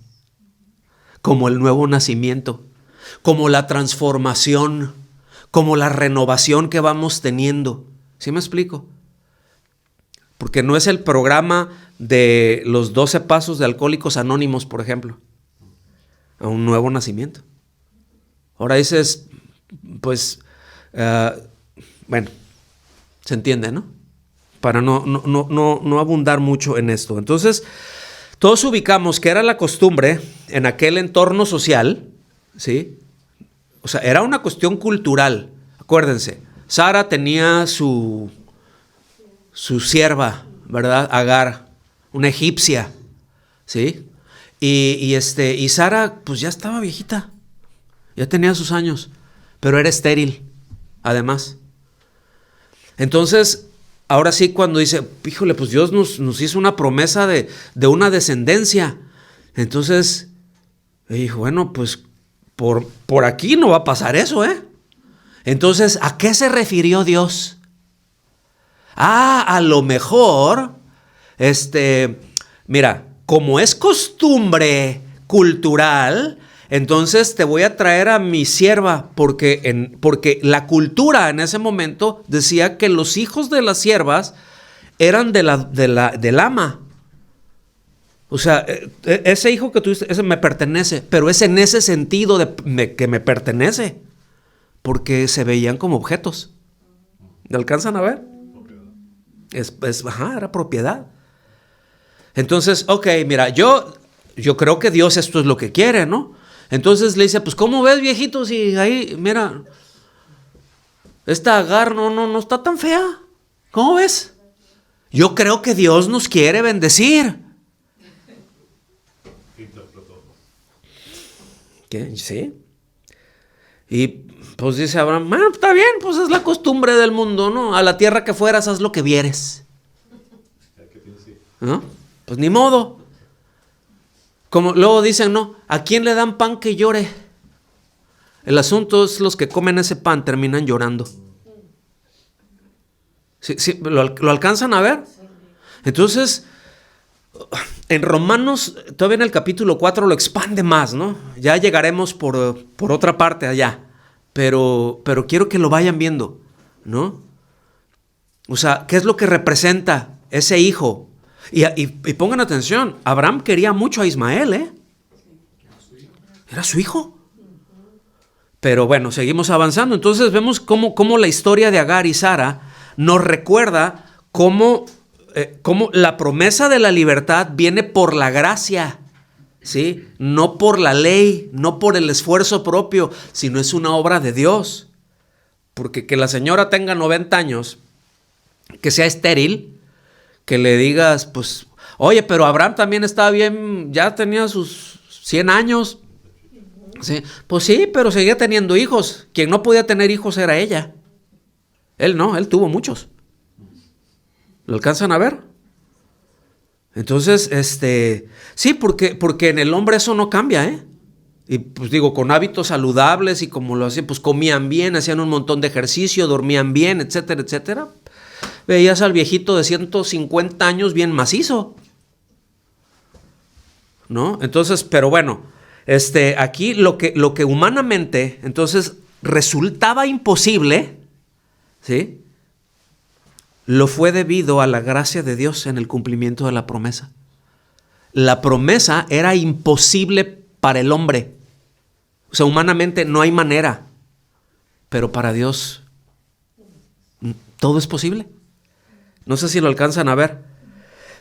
como el nuevo nacimiento, como la transformación, como la renovación que vamos teniendo. ¿Sí me explico? Porque no es el programa de los 12 pasos de Alcohólicos Anónimos, por ejemplo, a un nuevo nacimiento. Ahora dices, pues, bueno, se entiende, ¿no? Para no abundar mucho en esto. Entonces, todos ubicamos que era la costumbre en aquel entorno social, ¿sí? O sea, era una cuestión cultural. Acuérdense, Sara tenía su sierva, ¿verdad? Agar, una egipcia, ¿sí? Y Sara, pues ya estaba viejita. Ya tenía sus años, pero era estéril, además. Entonces, ahora sí, cuando dice, híjole, pues Dios nos hizo una promesa de una descendencia. Entonces, dijo, bueno, pues por aquí no va a pasar eso, ¿eh? Entonces, ¿a qué se refirió Dios? A lo mejor, mira, como es costumbre cultural, entonces te voy a traer a mi sierva, porque la cultura en ese momento decía que los hijos de las siervas eran del ama. O sea, ese hijo que tuviste, ese me pertenece, pero es en ese sentido de que me pertenece, porque se veían como objetos. ¿Me alcanzan a ver? Era propiedad. Entonces, ok, mira, yo creo que Dios esto es lo que quiere, ¿no? Entonces le dice, pues ¿cómo ves, viejito? Si ahí, mira, Esta Agar no está tan fea. ¿Cómo ves? Yo creo que Dios nos quiere bendecir. ¿Qué? ¿Sí? Y pues dice Abraham, bueno, está bien, pues es la costumbre del mundo, ¿no? A la tierra que fueras, haz lo que vieres. ¿No? Pues ni modo. Como luego dicen, no, ¿a quién le dan pan que llore? El asunto es los que comen ese pan terminan llorando. ¿Sí, lo alcanzan a ver? Entonces, en Romanos, todavía en el capítulo 4 lo expande más, ¿no? Ya llegaremos por otra parte allá, pero quiero que lo vayan viendo, ¿no? O sea, ¿qué es lo que representa ese hijo? Y pongan atención, Abraham quería mucho a Ismael, ¿eh? Era su hijo. Pero bueno, seguimos avanzando. Entonces vemos cómo la historia de Agar y Sara nos recuerda cómo la promesa de la libertad viene por la gracia, ¿sí? No por la ley, no por el esfuerzo propio, sino es una obra de Dios. Porque que la señora tenga 90 años, que sea estéril, que le digas, pues, oye, pero Abraham también estaba bien, ya tenía sus 100 años. ¿Sí? Pues sí, pero seguía teniendo hijos. Quien no podía tener hijos era ella. Él no, él tuvo muchos. ¿Lo alcanzan a ver? Entonces, sí, porque en el hombre eso no cambia, ¿eh? Y pues digo, con hábitos saludables y como lo hacían, pues comían bien, hacían un montón de ejercicio, dormían bien, etcétera, etcétera. Veías al viejito de 150 años bien macizo, ¿no? Entonces, pero bueno, aquí lo que humanamente entonces resultaba imposible, ¿sí? Lo fue debido a la gracia de Dios en el cumplimiento de la promesa. La promesa era imposible para el hombre. O sea, humanamente no hay manera, pero para Dios todo es posible. No sé si lo alcanzan a ver.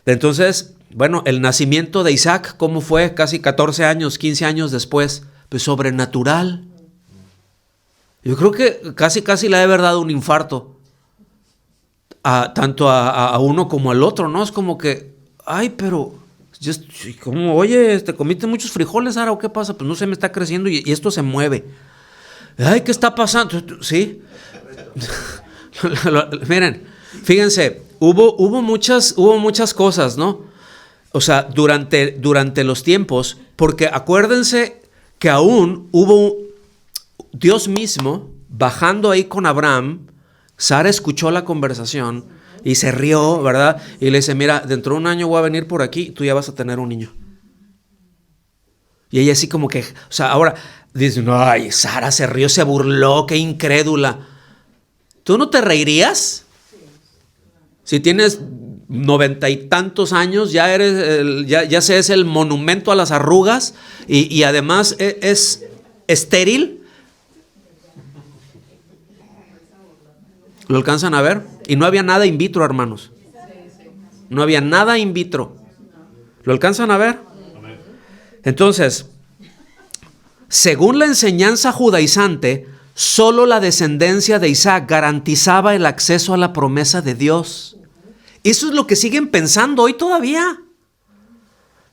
Entonces, bueno, el nacimiento de Isaac, ¿cómo fue? Casi 14 años, 15 años después, pues sobrenatural. Yo creo que casi le ha de haber dado un infarto, tanto a uno como al otro, ¿no? Es como que, ay, pero, como, oye, ¿te comiste muchos frijoles, Sara, o qué pasa? Pues no sé, me está creciendo y esto se mueve. Ay, ¿qué está pasando? ¿Sí? Miren, fíjense, hubo muchas cosas, ¿no? O sea, durante los tiempos, porque acuérdense que aún hubo Dios mismo bajando ahí con Abraham. Sara escuchó la conversación y se rió, ¿verdad? Y le dice, mira, dentro de un año voy a venir por aquí y tú ya vas a tener un niño. Y ella así como que, o sea, ahora dice, no, ay, Sara se rió, se burló, qué incrédula. ¿Tú no te reirías? Si tienes 90 y tantos años, ya se es el monumento a las arrugas y además es estéril. ¿Lo alcanzan a ver? Y no había nada in vitro, hermanos. No había nada in vitro. ¿Lo alcanzan a ver? Entonces, según la enseñanza judaizante, solo la descendencia de Isaac garantizaba el acceso a la promesa de Dios. Eso es lo que siguen pensando hoy todavía.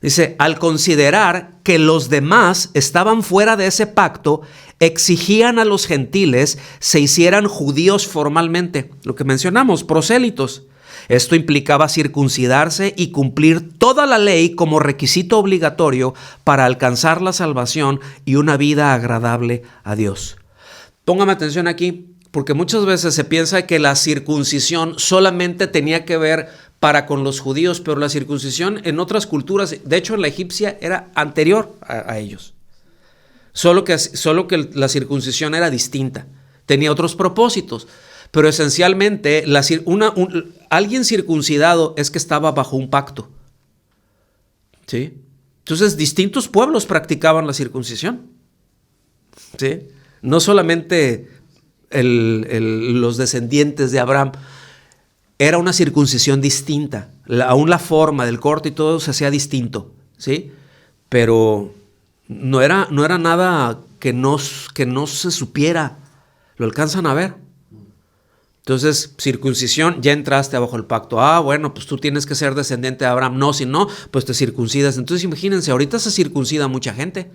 Dice, al considerar que los demás estaban fuera de ese pacto, exigían a los gentiles se hicieran judíos formalmente. Lo que mencionamos, prosélitos. Esto implicaba circuncidarse y cumplir toda la ley como requisito obligatorio para alcanzar la salvación y una vida agradable a Dios. Póngame atención aquí, porque muchas veces se piensa que la circuncisión solamente tenía que ver para con los judíos, pero la circuncisión en otras culturas, de hecho en la egipcia, era anterior a ellos. Solo que la circuncisión era distinta, tenía otros propósitos, pero esencialmente alguien circuncidado es que estaba bajo un pacto, ¿sí? Entonces distintos pueblos practicaban la circuncisión, ¿sí? No solamente los descendientes de Abraham. Era una circuncisión distinta, aún la forma del corte y todo se hacía distinto, ¿sí? Pero no era nada que no se supiera. ¿Lo alcanzan a ver? Entonces, circuncisión, ya entraste bajo el pacto. Bueno, pues tú tienes que ser descendiente de Abraham. No, si no, pues te circuncidas. Entonces, imagínense, ahorita se circuncida mucha gente.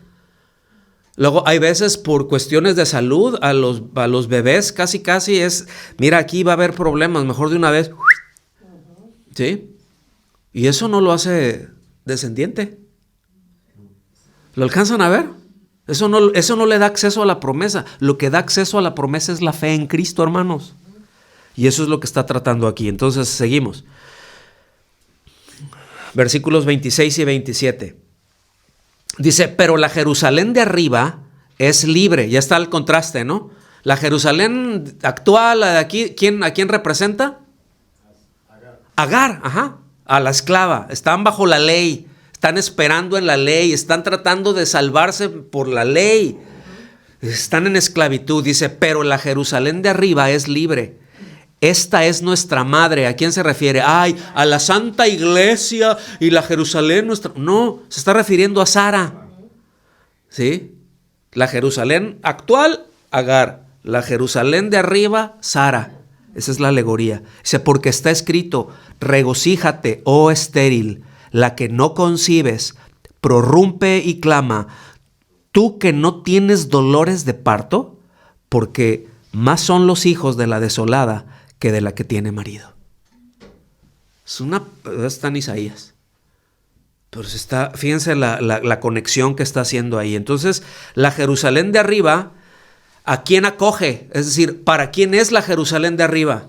Luego, hay veces por cuestiones de salud, a los bebés casi es, mira, aquí va a haber problemas, mejor de una vez. ¿Sí? Y eso no lo hace descendiente. ¿Lo alcanzan a ver? Eso no le da acceso a la promesa. Lo que da acceso a la promesa es la fe en Cristo, hermanos. Y eso es lo que está tratando aquí. Entonces, seguimos. Versículos 26 y 27. Dice, pero la Jerusalén de arriba es libre. Ya está el contraste, ¿no? La Jerusalén actual, la de aquí, ¿a quién representa? Agar, a la esclava. Están bajo la ley, están esperando en la ley, están tratando de salvarse por la ley. Están en esclavitud. Dice, pero la Jerusalén de arriba es libre. Esta es nuestra madre. ¿A quién se refiere? A la Santa Iglesia y la Jerusalén nuestra. No, se está refiriendo a Sara. ¿Sí? La Jerusalén actual, Agar. La Jerusalén de arriba, Sara. Esa es la alegoría. Dice, porque está escrito, regocíjate, oh estéril, la que no concibes, prorrumpe y clama, tú que no tienes dolores de parto, porque más son los hijos de la desolada que de la que tiene marido. Está en Isaías. Pero fíjense la conexión que está haciendo ahí. Entonces, la Jerusalén de arriba, ¿a quién acoge? Es decir, ¿para quién es la Jerusalén de arriba?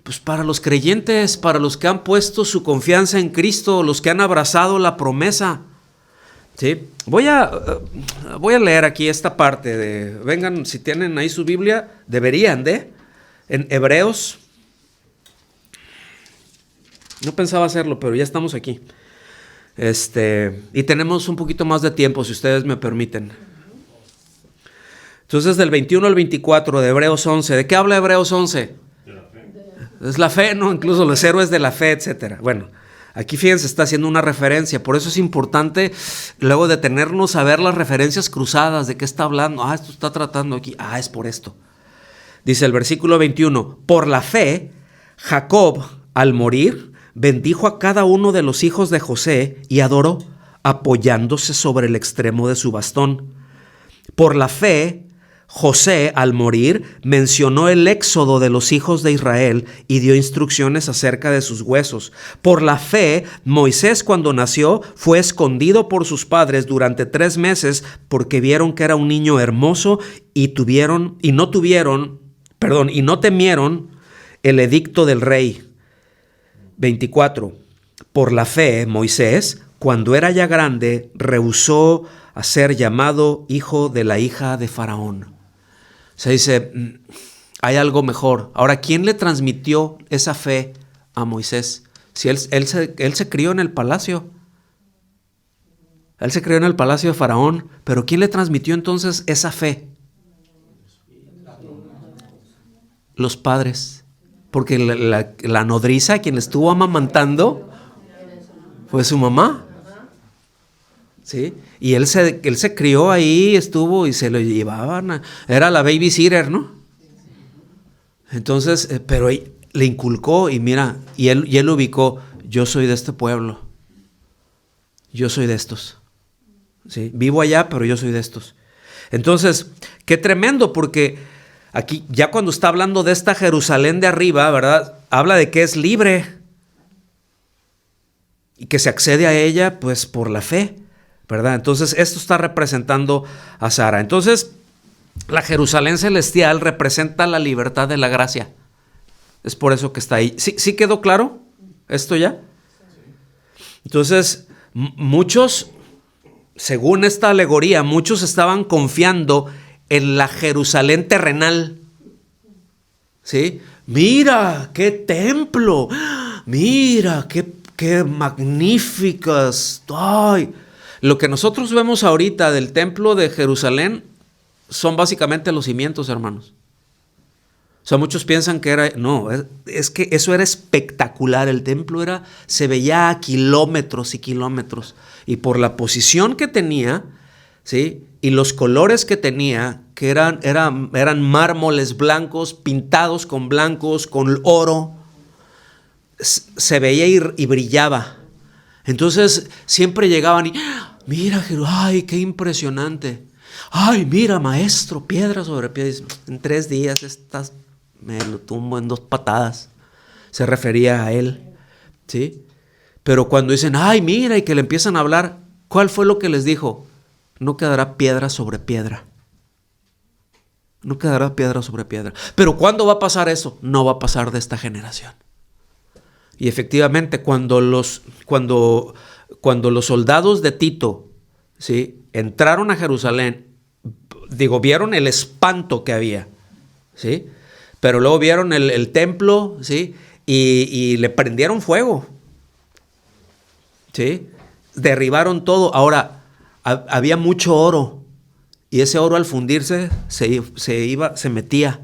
Pues para los creyentes, para los que han puesto su confianza en Cristo, los que han abrazado la promesa. ¿Sí? Voy a leer aquí esta parte vengan, si tienen ahí su Biblia, deberían en Hebreos. No pensaba hacerlo, pero ya estamos aquí. Y tenemos un poquito más de tiempo, si ustedes me permiten. Entonces, del 21 al 24 de Hebreos 11. ¿De qué habla Hebreos 11? De la fe. Es la fe, ¿no? Incluso los héroes de la fe, etcétera. Bueno, aquí fíjense, está haciendo una referencia. Por eso es importante luego detenernos a ver las referencias cruzadas. ¿De qué está hablando? Esto está tratando aquí. Es por esto. Dice el versículo 21. Por la fe, Jacob, al morir, bendijo a cada uno de los hijos de José y adoró, apoyándose sobre el extremo de su bastón. Por la fe, José, al morir, mencionó el éxodo de los hijos de Israel y dio instrucciones acerca de sus huesos. Por la fe, Moisés, cuando nació, fue escondido por sus padres durante 3 meses porque vieron que era un niño hermoso y no temieron el edicto del rey. 24. Por la fe, Moisés, cuando era ya grande, rehusó a ser llamado hijo de la hija de Faraón. Se dice, hay algo mejor. Ahora, ¿quién le transmitió esa fe a Moisés? Si él se crió en el palacio. Él se crió en el palacio de Faraón. Pero ¿quién le transmitió entonces esa fe? Los padres. Porque la nodriza, quien le estuvo amamantando, fue su mamá. ¿Sí? Y él se crió ahí, estuvo y se lo llevaban. Era la babysitter, ¿no? Entonces, pero le inculcó y mira, y él ubicó, yo soy de este pueblo. Yo soy de estos. ¿Sí? Vivo allá, pero yo soy de estos. Entonces, qué tremendo, porque aquí ya cuando está hablando de esta Jerusalén de arriba, ¿verdad? Habla de que es libre y que se accede a ella pues por la fe, ¿verdad? Entonces esto está representando a Sara. Entonces la Jerusalén celestial representa la libertad de la gracia. Es por eso que está ahí. ¿Sí quedó claro esto ya? Entonces muchos, según esta alegoría, muchos estaban confiando en la Jerusalén terrenal. ¿Sí? Mira, qué templo. Mira, qué magníficas. Ay. Lo que nosotros vemos ahorita del templo de Jerusalén son básicamente los cimientos, hermanos. O sea, muchos piensan que era... No, es que eso era espectacular. El templo se veía a kilómetros y kilómetros. Y por la posición que tenía, ¿sí? Y los colores que tenía, que eran mármoles blancos, pintados con blancos, con oro. Se veía y brillaba. Entonces siempre llegaban y, mira, ay, qué impresionante. Ay, mira, maestro, piedra sobre piedra. En 3 días me lo tumbo en 2 patadas. Se refería a él, ¿sí? Pero cuando dicen, ay, mira, y que le empiezan a hablar, ¿cuál fue lo que les dijo? No quedará piedra sobre piedra. No quedará piedra sobre piedra. Pero ¿cuándo va a pasar eso? No va a pasar de esta generación. Y efectivamente, cuando los soldados de Tito, ¿sí?, entraron a Jerusalén, vieron el espanto que había, ¿sí? Pero luego vieron el templo, ¿sí?, y le prendieron fuego, ¿sí? Derribaron todo. Ahora, había mucho oro, y ese oro al fundirse se metía.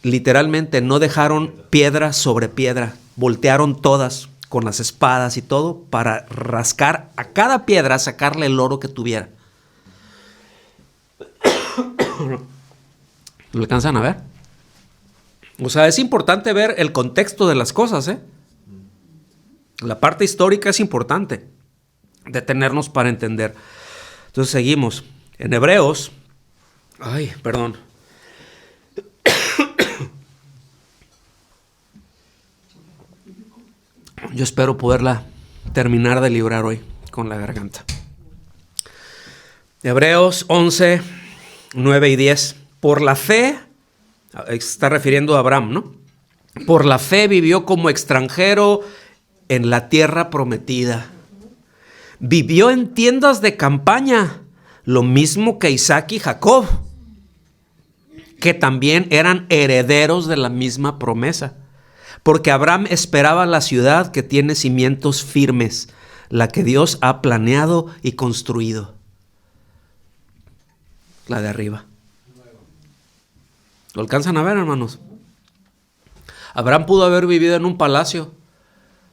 Literalmente no dejaron piedra sobre piedra, voltearon todas con las espadas y todo para rascar a cada piedra, sacarle el oro que tuviera. ¿Lo alcanzan a ver? O sea, es importante ver el contexto de las cosas, ¿eh? La parte histórica es importante, detenernos para entender. Entonces seguimos. En Hebreos, yo espero poderla terminar de librar hoy con la garganta. Hebreos 11, 9 y 10. Por la fe, está refiriendo a Abraham, ¿no? Por la fe vivió como extranjero en la tierra prometida. Vivió en tiendas de campaña, lo mismo que Isaac y Jacob, que también eran herederos de la misma promesa. Porque Abraham esperaba la ciudad que tiene cimientos firmes, la que Dios ha planeado y construido. La de arriba. ¿Lo alcanzan a ver, hermanos? Abraham pudo haber vivido en un palacio.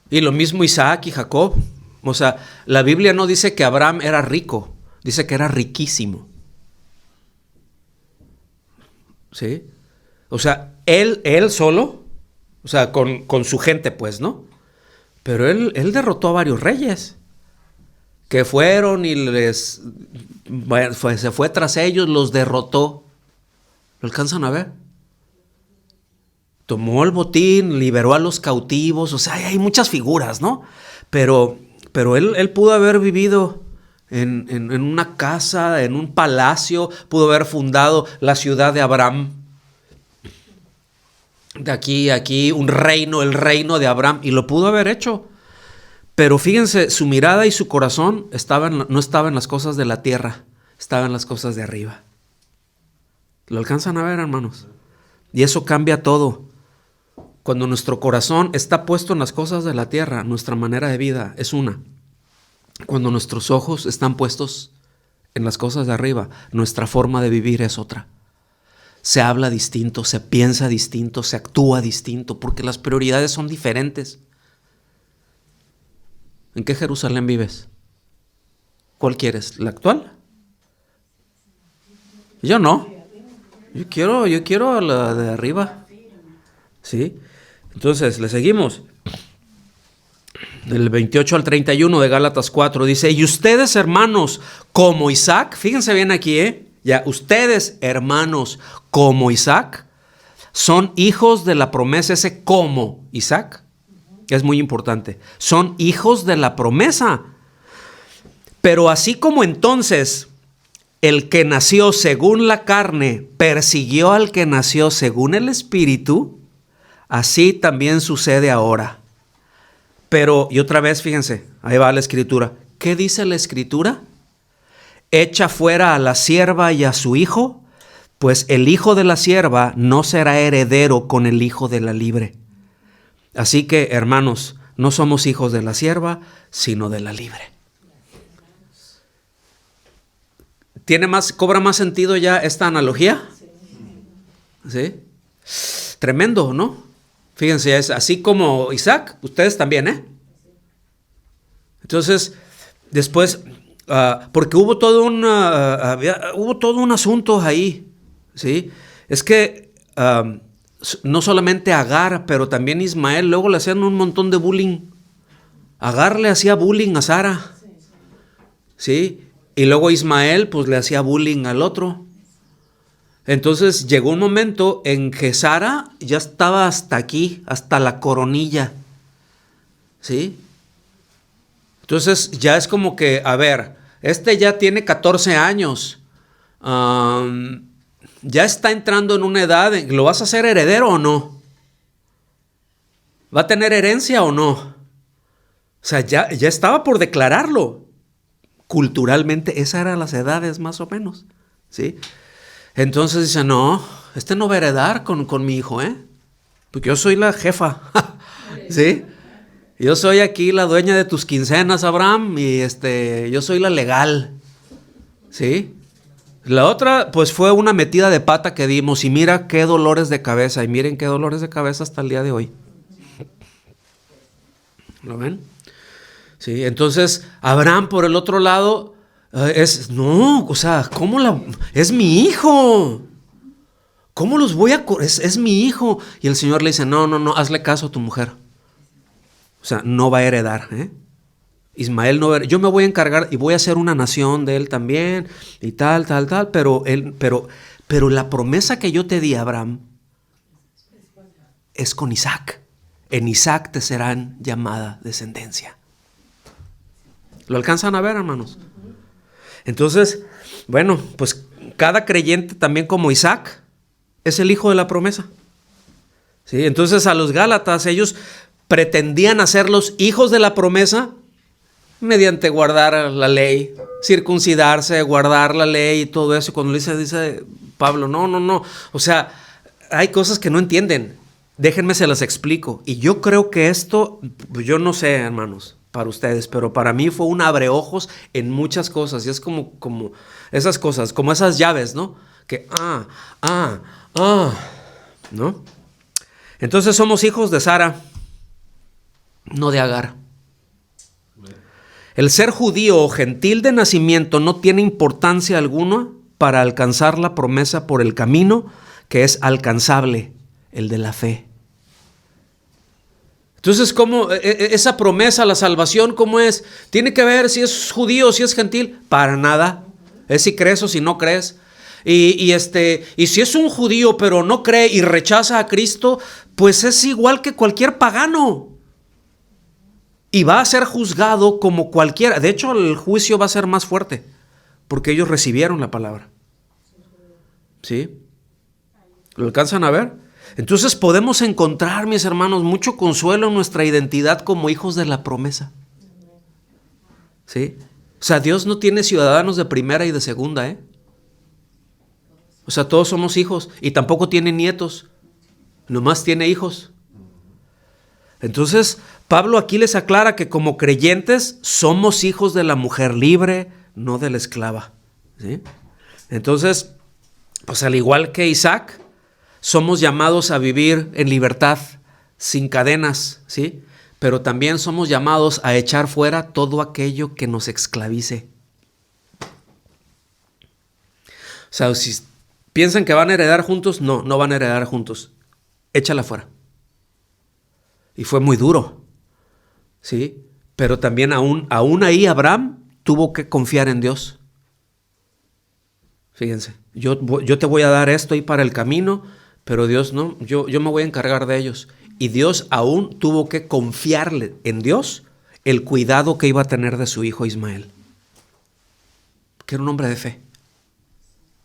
Y lo mismo Isaac y Jacob. O sea, la Biblia no dice que Abraham era rico. Dice que era riquísimo. ¿Sí? O sea, él solo, o sea, con su gente, pues, ¿no? Pero él derrotó a varios reyes que fueron y se fue tras ellos, los derrotó. ¿Lo alcanzan a ver? Tomó el botín, liberó a los cautivos. O sea, hay muchas figuras, ¿no? Pero él pudo haber vivido en una casa, en un palacio, pudo haber fundado la ciudad de Abraham. De aquí a aquí, un reino, el reino de Abraham, y lo pudo haber hecho. Pero fíjense, su mirada y su corazón no estaba en las cosas de la tierra, estaba en las cosas de arriba. ¿Lo alcanzan a ver, hermanos? Y eso cambia todo. Cuando nuestro corazón está puesto en las cosas de la tierra, nuestra manera de vida es una. Cuando nuestros ojos están puestos en las cosas de arriba, nuestra forma de vivir es otra. Se habla distinto, se piensa distinto, se actúa distinto, porque las prioridades son diferentes. ¿En qué Jerusalén vives? ¿Cuál quieres? ¿La actual? Yo no. Yo quiero la de arriba. ¿Sí? Entonces, le seguimos. Del 28 al 31 de Gálatas 4 dice, y ustedes, hermanos, como Isaac, fíjense bien aquí, ya, ustedes, hermanos, como Isaac, son hijos de la promesa. Ese como Isaac es muy importante. Son hijos de la promesa. Pero así como entonces el que nació según la carne persiguió al que nació según el Espíritu, así también sucede ahora. Pero, y otra vez, fíjense, ahí va la Escritura. ¿Qué dice la Escritura? Echa fuera a la sierva y a su hijo, pues el hijo de la sierva no será heredero con el hijo de la libre. Así que, hermanos, no somos hijos de la sierva, sino de la libre. ¿Cobra más sentido ya esta analogía? ¿Sí? Tremendo, ¿no? Fíjense, es así como Isaac, ustedes también, ¿eh? Entonces, después porque hubo hubo todo un asunto ahí, ¿sí? Es que no solamente Agar, pero también Ismael, luego le hacían un montón de bullying. Agar le hacía bullying a Sara, ¿sí? Y luego Ismael pues le hacía bullying al otro. Entonces llegó un momento en que Sara ya estaba hasta aquí, hasta la coronilla, ¿sí? Entonces ya es como que, a ver, este ya tiene 14 años, ya está entrando en una edad, ¿lo vas a hacer heredero o no? ¿Va a tener herencia o no? O sea, ya estaba por declararlo. Culturalmente, esas eran las edades más o menos, ¿sí? Entonces dice, no, este no va a heredar con mi hijo, porque yo soy la jefa, ¿sí? Yo soy aquí la dueña de tus quincenas, Abraham, y yo soy la legal, ¿sí? La otra, pues fue una metida de pata que dimos, y mira qué dolores de cabeza, y miren qué dolores de cabeza hasta el día de hoy. ¿Lo ven? Sí, entonces Abraham por el otro lado es mi hijo. ¿Cómo los voy a es mi hijo? Y el Señor le dice, no, hazle caso a tu mujer. O sea, no va a heredar, Ismael no va a heredar. Yo me voy a encargar y voy a hacer una nación de él también y tal, pero la promesa que yo te di, Abraham, es con Isaac. En Isaac te serán llamada descendencia. ¿Lo alcanzan a ver, hermanos? Entonces, bueno, pues cada creyente también como Isaac es el hijo de la promesa. ¿Sí? Entonces a los Gálatas ellos pretendían hacer los hijos de la promesa mediante guardar la ley, circuncidarse, guardar la ley y todo eso. Cuando dice Pablo, no. O sea, hay cosas que no entienden. Déjenme se las explico. Y yo creo que esto, yo no sé, hermanos, para ustedes, pero para mí fue un abreojos en muchas cosas. Y es como esas cosas, como esas llaves, ¿no? Que, ¿no? Entonces somos hijos de Sara, no de Agar. El ser judío o gentil de nacimiento no tiene importancia alguna para alcanzar la promesa por el camino que es alcanzable, el de la fe. Entonces, ¿cómo esa promesa, la salvación, cómo es? ¿Tiene que ver si es judío o si es gentil? Para nada. Es si crees o si no crees. Y si es un judío pero no cree y rechaza a Cristo, pues es igual que cualquier pagano. Y va a ser juzgado como cualquiera. De hecho, el juicio va a ser más fuerte, porque ellos recibieron la palabra. ¿Sí? ¿Lo alcanzan a ver? Entonces podemos encontrar, mis hermanos, mucho consuelo en nuestra identidad como hijos de la promesa. ¿Sí? O sea, Dios no tiene ciudadanos de primera y de segunda, O sea, todos somos hijos, y tampoco tiene nietos, nomás tiene hijos. Entonces, Pablo aquí les aclara que como creyentes somos hijos de la mujer libre, no de la esclava. ¿Sí? Entonces, pues al igual que Isaac, somos llamados a vivir en libertad, sin cadenas, ¿sí? Pero también somos llamados a echar fuera todo aquello que nos esclavice. O sea, si piensan que van a heredar juntos, no van a heredar juntos. Échala fuera. Y fue muy duro, ¿sí? Pero también aún ahí Abraham tuvo que confiar en Dios. Fíjense, yo te voy a dar esto ahí para el camino, pero Dios no, yo me voy a encargar de ellos. Y Dios aún tuvo que confiarle en Dios el cuidado que iba a tener de su hijo Ismael, que era un hombre de fe.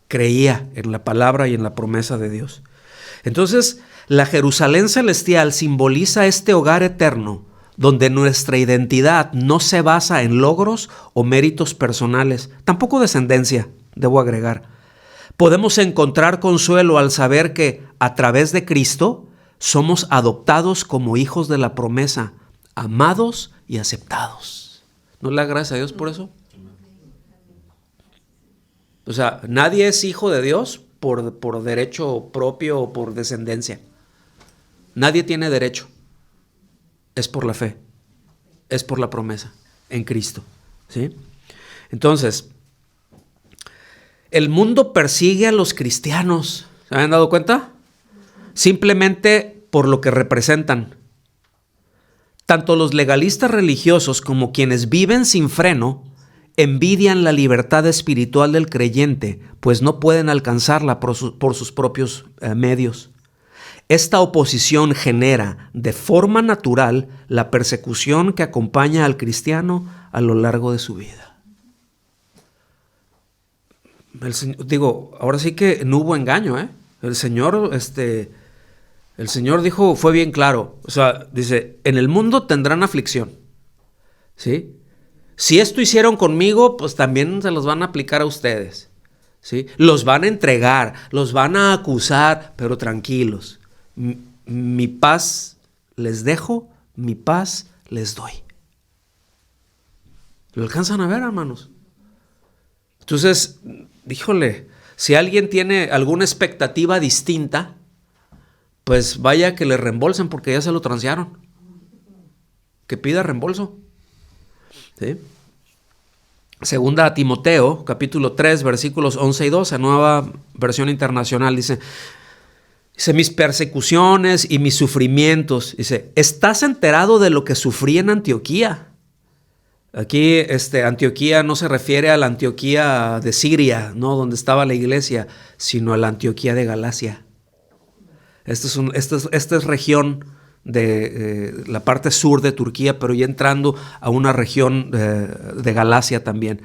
Creía en la palabra y en la promesa de Dios. Entonces, la Jerusalén celestial simboliza este hogar eterno, donde nuestra identidad no se basa en logros o méritos personales, tampoco descendencia, debo agregar. Podemos encontrar consuelo al saber que, a través de Cristo, somos adoptados como hijos de la promesa, amados y aceptados. ¿No le da gracias a Dios por eso? O sea, nadie es hijo de Dios por derecho propio o por descendencia. Nadie tiene derecho. Es por la fe. Es por la promesa en Cristo. ¿Sí? Entonces, el mundo persigue a los cristianos. ¿Se habían dado cuenta? Simplemente por lo que representan. Tanto los legalistas religiosos como quienes viven sin freno envidian la libertad espiritual del creyente, pues no pueden alcanzarla por sus propios medios. Esta oposición genera de forma natural la persecución que acompaña al cristiano a lo largo de su vida. Ahora sí que no hubo engaño, ¿eh? El Señor dijo, fue bien claro. O sea, dice, en el mundo tendrán aflicción, ¿sí? Si esto hicieron conmigo, pues también se los van a aplicar a ustedes, ¿sí? Los van a entregar, los van a acusar, pero tranquilos. Mi paz les dejo, mi paz les doy. ¿Lo alcanzan a ver, hermanos? Entonces, híjole, si alguien tiene alguna expectativa distinta, pues vaya que le reembolsen porque ya se lo transearon. Que pida reembolso. ¿Sí? Segunda a Timoteo, capítulo 3, versículos 11 y 12, nueva versión internacional, dice, mis persecuciones y mis sufrimientos. Dice, ¿estás enterado de lo que sufrí en Antioquía? Aquí Antioquía no se refiere a la Antioquía de Siria, ¿no? Donde estaba la iglesia, sino a la Antioquía de Galacia. Esta es región de la parte sur de Turquía, pero ya entrando a una región de Galacia también.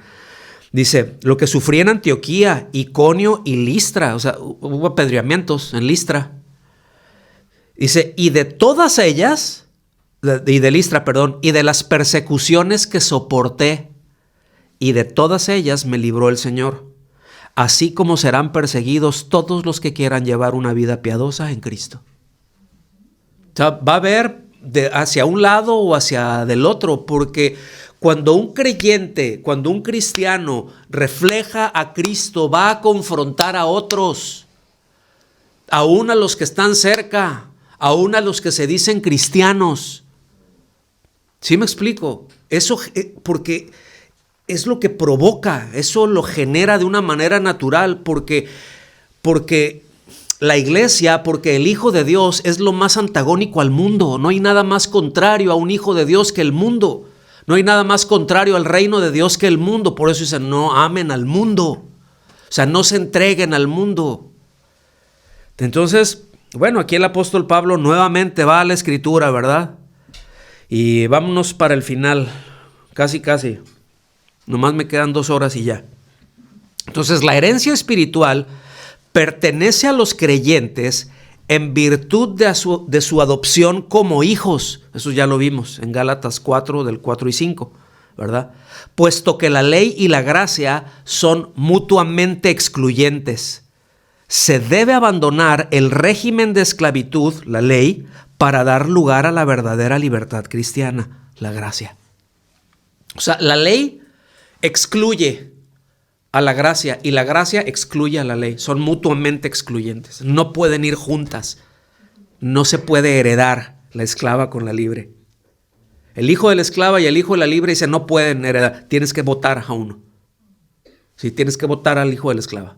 Dice, lo que sufrí en Antioquía, Iconio y Listra, o sea, hubo apedreamientos en Listra. Dice, y de todas ellas, y de Listra, perdón, y de las persecuciones que soporté, y de todas ellas me libró el Señor, así como serán perseguidos todos los que quieran llevar una vida piadosa en Cristo. O sea, va a haber hacia un lado o hacia del otro, porque cuando un creyente, cuando un cristiano refleja a Cristo, va a confrontar a otros, aún a los que están cerca, aún a los que se dicen cristianos. ¿Sí me explico? Eso porque es lo que provoca, eso lo genera de una manera natural, porque la iglesia, porque el Hijo de Dios es lo más antagónico al mundo. No hay nada más contrario a un Hijo de Dios que el mundo. No hay nada más contrario al reino de Dios que el mundo. Por eso dicen, no amen al mundo. O sea, no se entreguen al mundo. Entonces, bueno, aquí el apóstol Pablo nuevamente va a la escritura, ¿verdad? Y vámonos para el final, casi. Nomás me quedan 2 horas y ya. Entonces, la herencia espiritual pertenece a los creyentes en virtud de su adopción como hijos. Eso ya lo vimos en Gálatas 4, del 4 y 5, ¿verdad? Puesto que la ley y la gracia son mutuamente excluyentes. Se debe abandonar el régimen de esclavitud, la ley, para dar lugar a la verdadera libertad cristiana, la gracia. O sea, la ley excluye a la gracia y la gracia excluye a la ley. Son mutuamente excluyentes. No pueden ir juntas. No se puede heredar la esclava con la libre. El hijo de la esclava y el hijo de la libre dice no pueden heredar. Tienes que votar a uno. Sí, tienes que votar al hijo de la esclava.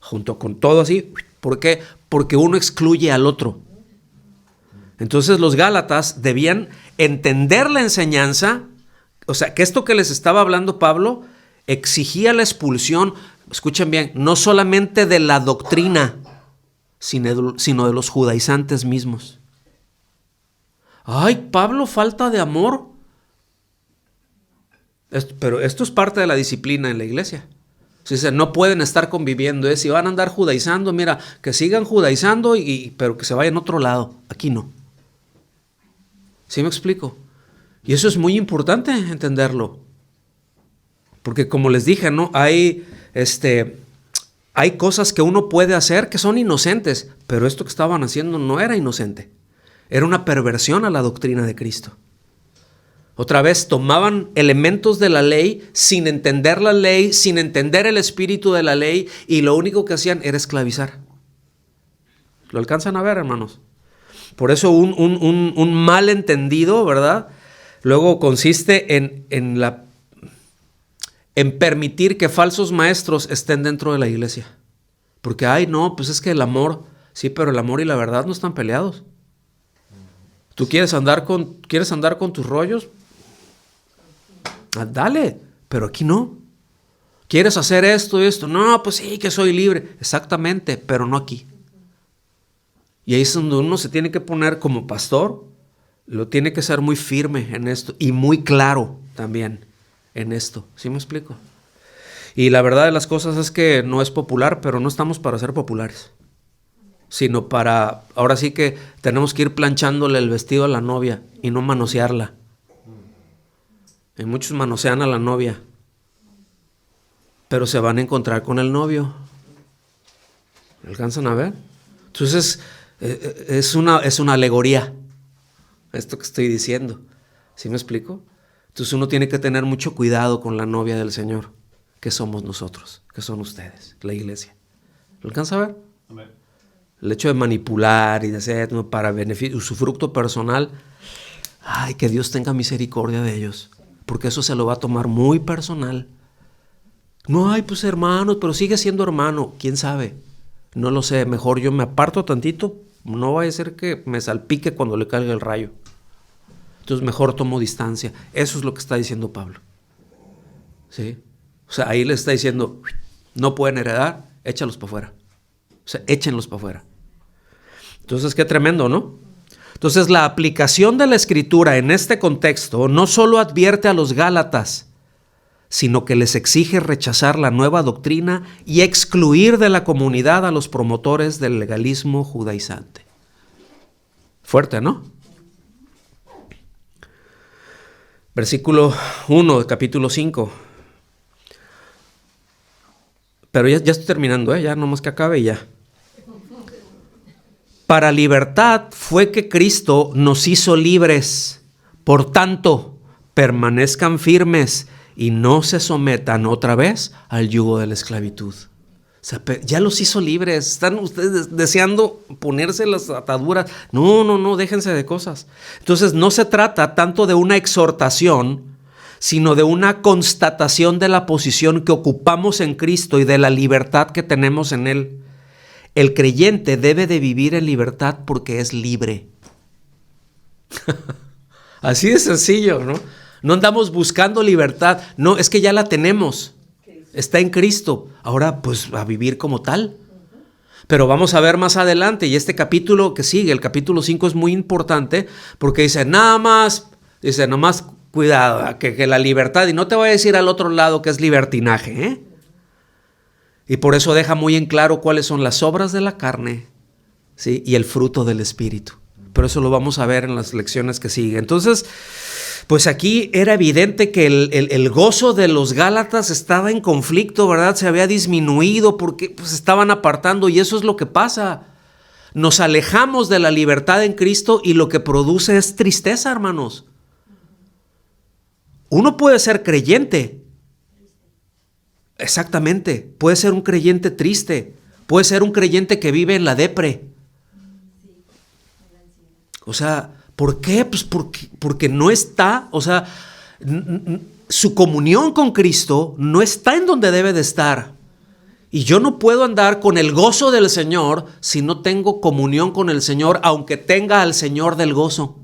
Junto con todo así. ¿Por qué? Porque uno excluye al otro. Entonces los Gálatas debían entender la enseñanza. O sea, que esto que les estaba hablando Pablo exigía la expulsión, escuchen bien, no solamente de la doctrina, sino de los judaizantes mismos. Ay, Pablo, falta de amor. Pero esto es parte de la disciplina en la iglesia. No pueden estar conviviendo. Si van a andar judaizando, mira, que sigan judaizando, pero que se vayan a otro lado. Aquí no. ¿Sí me explico? Y eso es muy importante entenderlo. Porque como les dije, ¿no? Hay cosas que uno puede hacer que son inocentes, pero esto que estaban haciendo no era inocente. Era una perversión a la doctrina de Cristo. Otra vez tomaban elementos de la ley sin entender la ley, sin entender el espíritu de la ley, y lo único que hacían era esclavizar. ¿Lo alcanzan a ver, hermanos? Por eso un malentendido, ¿verdad? Luego consiste en en permitir que falsos maestros estén dentro de la iglesia. Porque, ay, no, pues es que el amor, sí, pero el amor y la verdad no están peleados. ¿Tú quieres andar con tus rollos? Dale, pero aquí no. ¿Quieres hacer esto y esto? No, pues sí, que soy libre. Exactamente, pero no aquí. Y ahí es donde uno se tiene que poner como pastor, lo tiene que ser muy firme en esto y muy claro también en esto. ¿Sí me explico? Y la verdad de las cosas es que no es popular, pero no estamos para ser populares, sino para, ahora sí que tenemos que ir planchándole el vestido a la novia y no manosearla. Y muchos manosean a la novia, pero se van a encontrar con el novio. ¿Alcanzan a ver? Entonces es una alegoría esto que estoy diciendo. ¿Sí me explico? Entonces uno tiene que tener mucho cuidado con la novia del Señor, que somos nosotros, que son ustedes, la iglesia. ¿Lo alcanza a ver? Amén. El hecho de manipular y de hacer para beneficio, su fruto personal, ay, que Dios tenga misericordia de ellos, porque eso se lo va a tomar muy personal. No, ay, pues hermanos, pero sigue siendo hermano, quién sabe, no lo sé, mejor yo me aparto tantito, no vaya a ser que me salpique cuando le caiga el rayo. Entonces mejor tomo distancia. Eso es lo que está diciendo Pablo. ¿Sí? O sea, ahí le está diciendo, no pueden heredar, échalos para afuera. O sea, échenlos para afuera. Entonces, qué tremendo, ¿no? Entonces, la aplicación de la Escritura en este contexto no solo advierte a los Gálatas, sino que les exige rechazar la nueva doctrina y excluir de la comunidad a los promotores del legalismo judaizante. Fuerte, ¿no? Versículo 1 de capítulo 5. Pero ya estoy terminando, ya nomás que acabe y ya. Para libertad fue que Cristo nos hizo libres. Por tanto, permanezcan firmes y no se sometan otra vez al yugo de la esclavitud. O sea, ya los hizo libres. ¿Están ustedes deseando ponerse las ataduras? No, déjense de cosas. Entonces no se trata tanto de una exhortación, sino de una constatación de la posición que ocupamos en Cristo y de la libertad que tenemos en Él. El creyente debe de vivir en libertad porque es libre. Así de sencillo, ¿no? No andamos buscando libertad. No, es que ya la tenemos. Está en Cristo. Ahora, pues, a vivir como tal. Pero vamos a ver más adelante. Y este capítulo que sigue, el capítulo 5, es muy importante porque dice, nomás cuidado, que la libertad, y no te voy a decir al otro lado que es libertinaje, ¿eh? Y por eso deja muy en claro cuáles son las obras de la carne, ¿sí? Y el fruto del Espíritu. Pero eso lo vamos a ver en las lecciones que siguen. Entonces, pues aquí era evidente que el gozo de los Gálatas estaba en conflicto, ¿verdad? Se había disminuido porque pues, estaban apartando, y eso es lo que pasa. Nos alejamos de la libertad en Cristo y lo que produce es tristeza, hermanos. Uno puede ser creyente. Exactamente. Puede ser un creyente triste. Puede ser un creyente que vive en la depre. O sea, ¿por qué? Pues porque no está, o sea, su comunión con Cristo no está en donde debe de estar. Y yo no puedo andar con el gozo del Señor si no tengo comunión con el Señor, aunque tenga al Señor del gozo.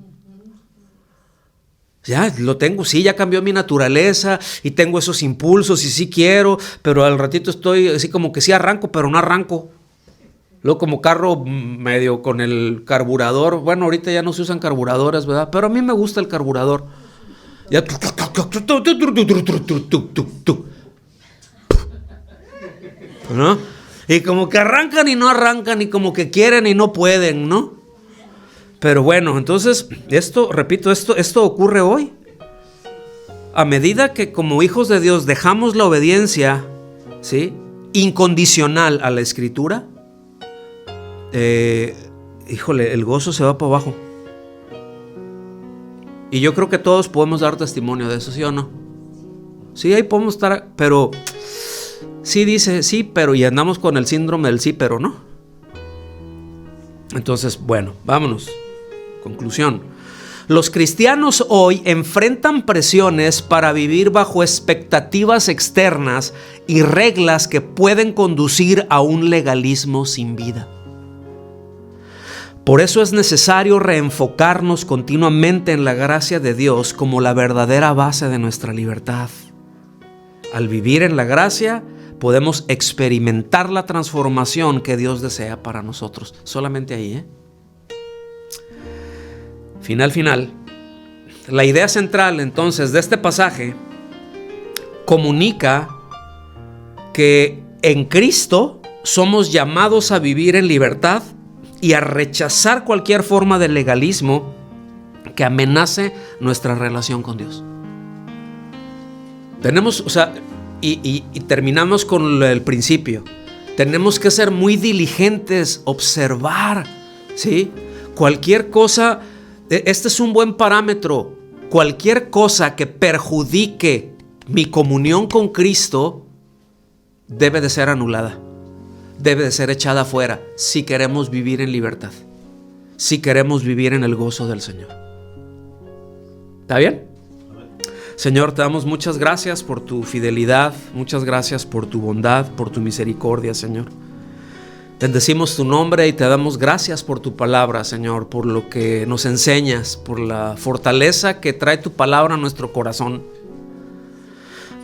Ya lo tengo, sí, ya cambió mi naturaleza y tengo esos impulsos y sí quiero, pero al ratito estoy así como que sí arranco, pero no arranco. Luego como carro medio con el carburador, bueno, ahorita ya no se usan carburadores, ¿verdad? Pero a mí me gusta el carburador. Ya. ¿No? Y como que arrancan y no arrancan y como que quieren y no pueden, ¿no? Pero bueno, entonces, esto ocurre hoy. A medida que como hijos de Dios dejamos la obediencia, ¿sí?, incondicional a la Escritura, el gozo se va para abajo. Y yo creo que todos podemos dar testimonio de eso, ¿sí o no? Sí, ahí podemos estar, pero sí dice sí, pero, y andamos con el síndrome del sí, pero no. Entonces, bueno, vámonos. Conclusión. Los cristianos hoy enfrentan presiones para vivir bajo expectativas externas y reglas que pueden conducir a un legalismo sin vida. Por eso es necesario reenfocarnos continuamente en la gracia de Dios como la verdadera base de nuestra libertad. Al vivir en la gracia, podemos experimentar la transformación que Dios desea para nosotros. Solamente ahí, Final. La idea central entonces de este pasaje comunica que en Cristo somos llamados a vivir en libertad y a rechazar cualquier forma de legalismo que amenace nuestra relación con Dios. Y terminamos con el principio. Tenemos que ser muy diligentes, observar, ¿sí? Cualquier cosa, este es un buen parámetro. Cualquier cosa que perjudique mi comunión con Cristo debe de ser anulada. Debe de ser echada afuera si queremos vivir en libertad, si queremos vivir en el gozo del Señor. ¿Está bien? Señor, te damos muchas gracias por tu fidelidad, muchas gracias por tu bondad, por tu misericordia, Señor. Bendecimos tu nombre y te damos gracias por tu palabra, Señor, por lo que nos enseñas, por la fortaleza que trae tu palabra a nuestro corazón.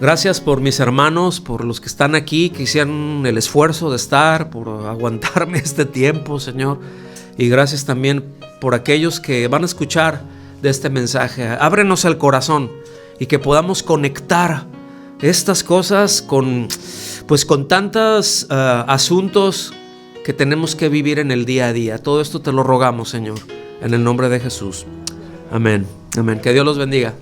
Gracias por mis hermanos, por los que están aquí, que hicieron el esfuerzo de estar, por aguantarme este tiempo, Señor. Y gracias también por aquellos que van a escuchar de este mensaje. Ábrenos el corazón y que podamos conectar estas cosas con tantos asuntos que tenemos que vivir en el día a día. Todo esto te lo rogamos, Señor, en el nombre de Jesús. Amén. Amén. Que Dios los bendiga.